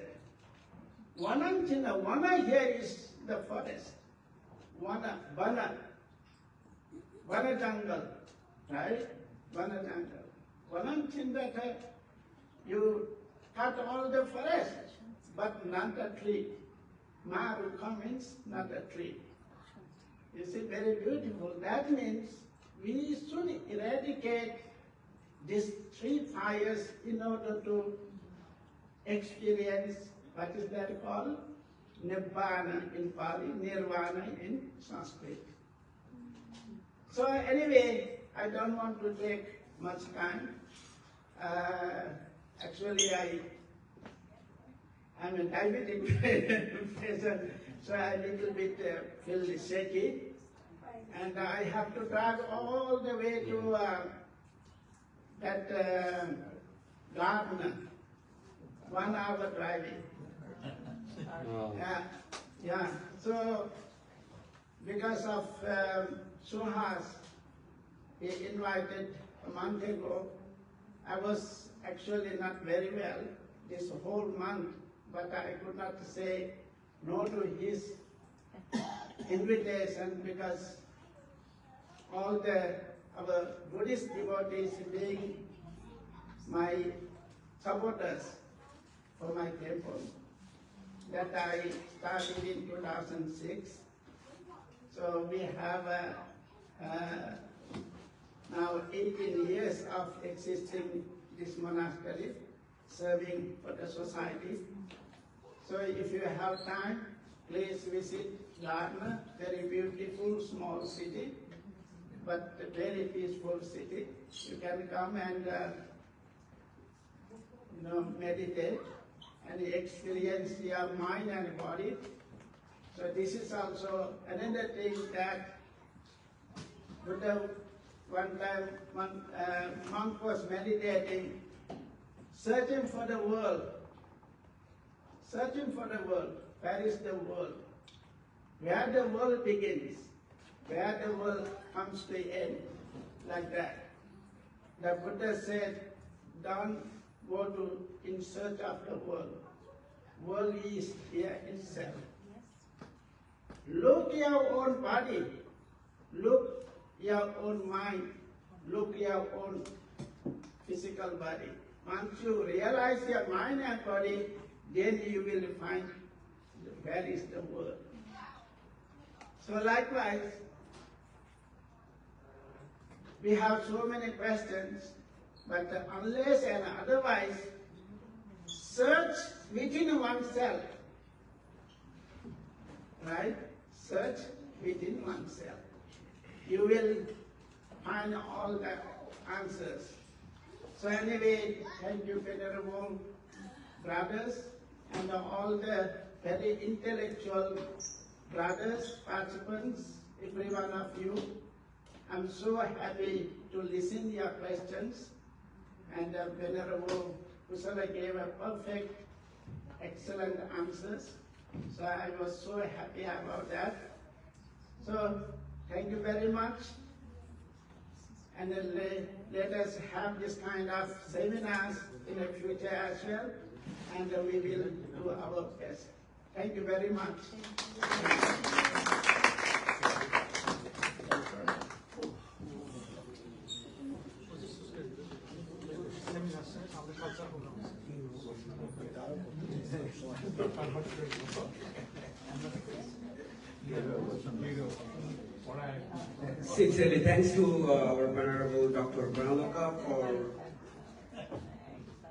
Vanan chinda, vana here is the forest. Vana, vana jungle, right? Vana jungle. Vanan chindata, you cut all the forest, but not the tree. Maruka means not a tree. You see, very beautiful. That means we should eradicate these three fires in order to experience, what is that called? Nibbana in Pali, Nirvana in Sanskrit. So anyway, I don't want to take much time. Actually, I'm a diabetic patient, so I'm a little bit feel shaky. And I have to drive all the way to that garden, 1 hour driving. Yeah. So because of Suhas, he invited a month ago. I was actually not very well this whole month, but I could not say no to his invitation because all our Buddhist devotees being my supporters for my temple that I started in 2006. So we have now 18 years of existing this monastery, serving for the society. So if you have time, please visit Dharma, very beautiful small city, but a very peaceful city. You can come and meditate and experience your mind and body. So this is also another thing that Buddha, one time one monk was meditating, searching for the world. Searching for the world. Where is the world? Where the world begins, where the world comes to end, like that. The Buddha said, don't go in search of the world. World is here itself. Look your own body, look your own mind, look your own physical body. Once you realize your mind and body, then you will find where is the world. So likewise, we have so many questions, but unless and otherwise, search within oneself, right? Search within oneself. You will find all the answers. So anyway, thank you, venerable brothers, and all the very intellectual brothers, participants, every one of you. I'm so happy to listen to your questions, and Venerable Kusala gave a perfect, excellent answers. So I was so happy about that. So thank you very much. And let us have this kind of seminars in the future as well, and we will do our best. Thank you very much. Sincerely, thanks to our Venerable Dr. Pranaloka for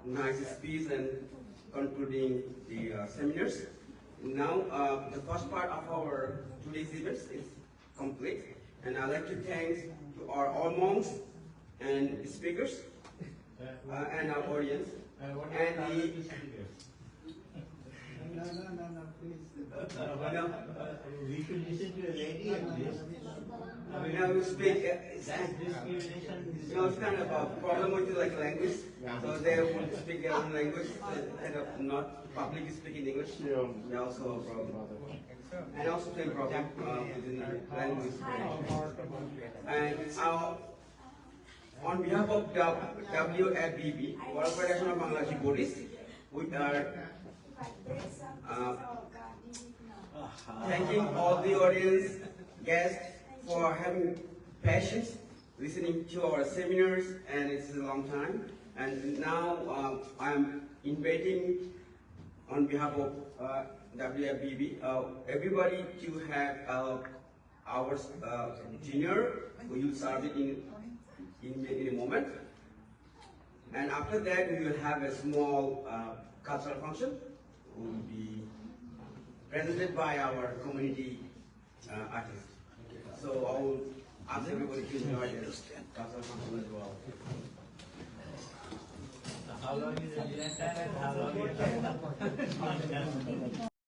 nice speech and concluding the seminars. Now, the first part of our today's events is complete, and I'd like to thank to all monks and speakers and our audience and the. No, please. We should listen to a lady at this. We speak, it's kind of a problem with like language. So they would speak their own language and not publicly speaking English. They also a problem. And also same problem within the language. And on behalf of WFBB, World Federation of Bangladeshi Buddhists, we are thanking all the audience, guests, for having patience, listening to our seminars, and it's a long time. And now I'm inviting, on behalf of WFBB, everybody to have our dinner. We will serve it in a moment. And after that, we will have a small cultural function. Will be presented by our community artists. So I will ask everybody to enjoy this cultural function as well. How long is the dinner time and how long is the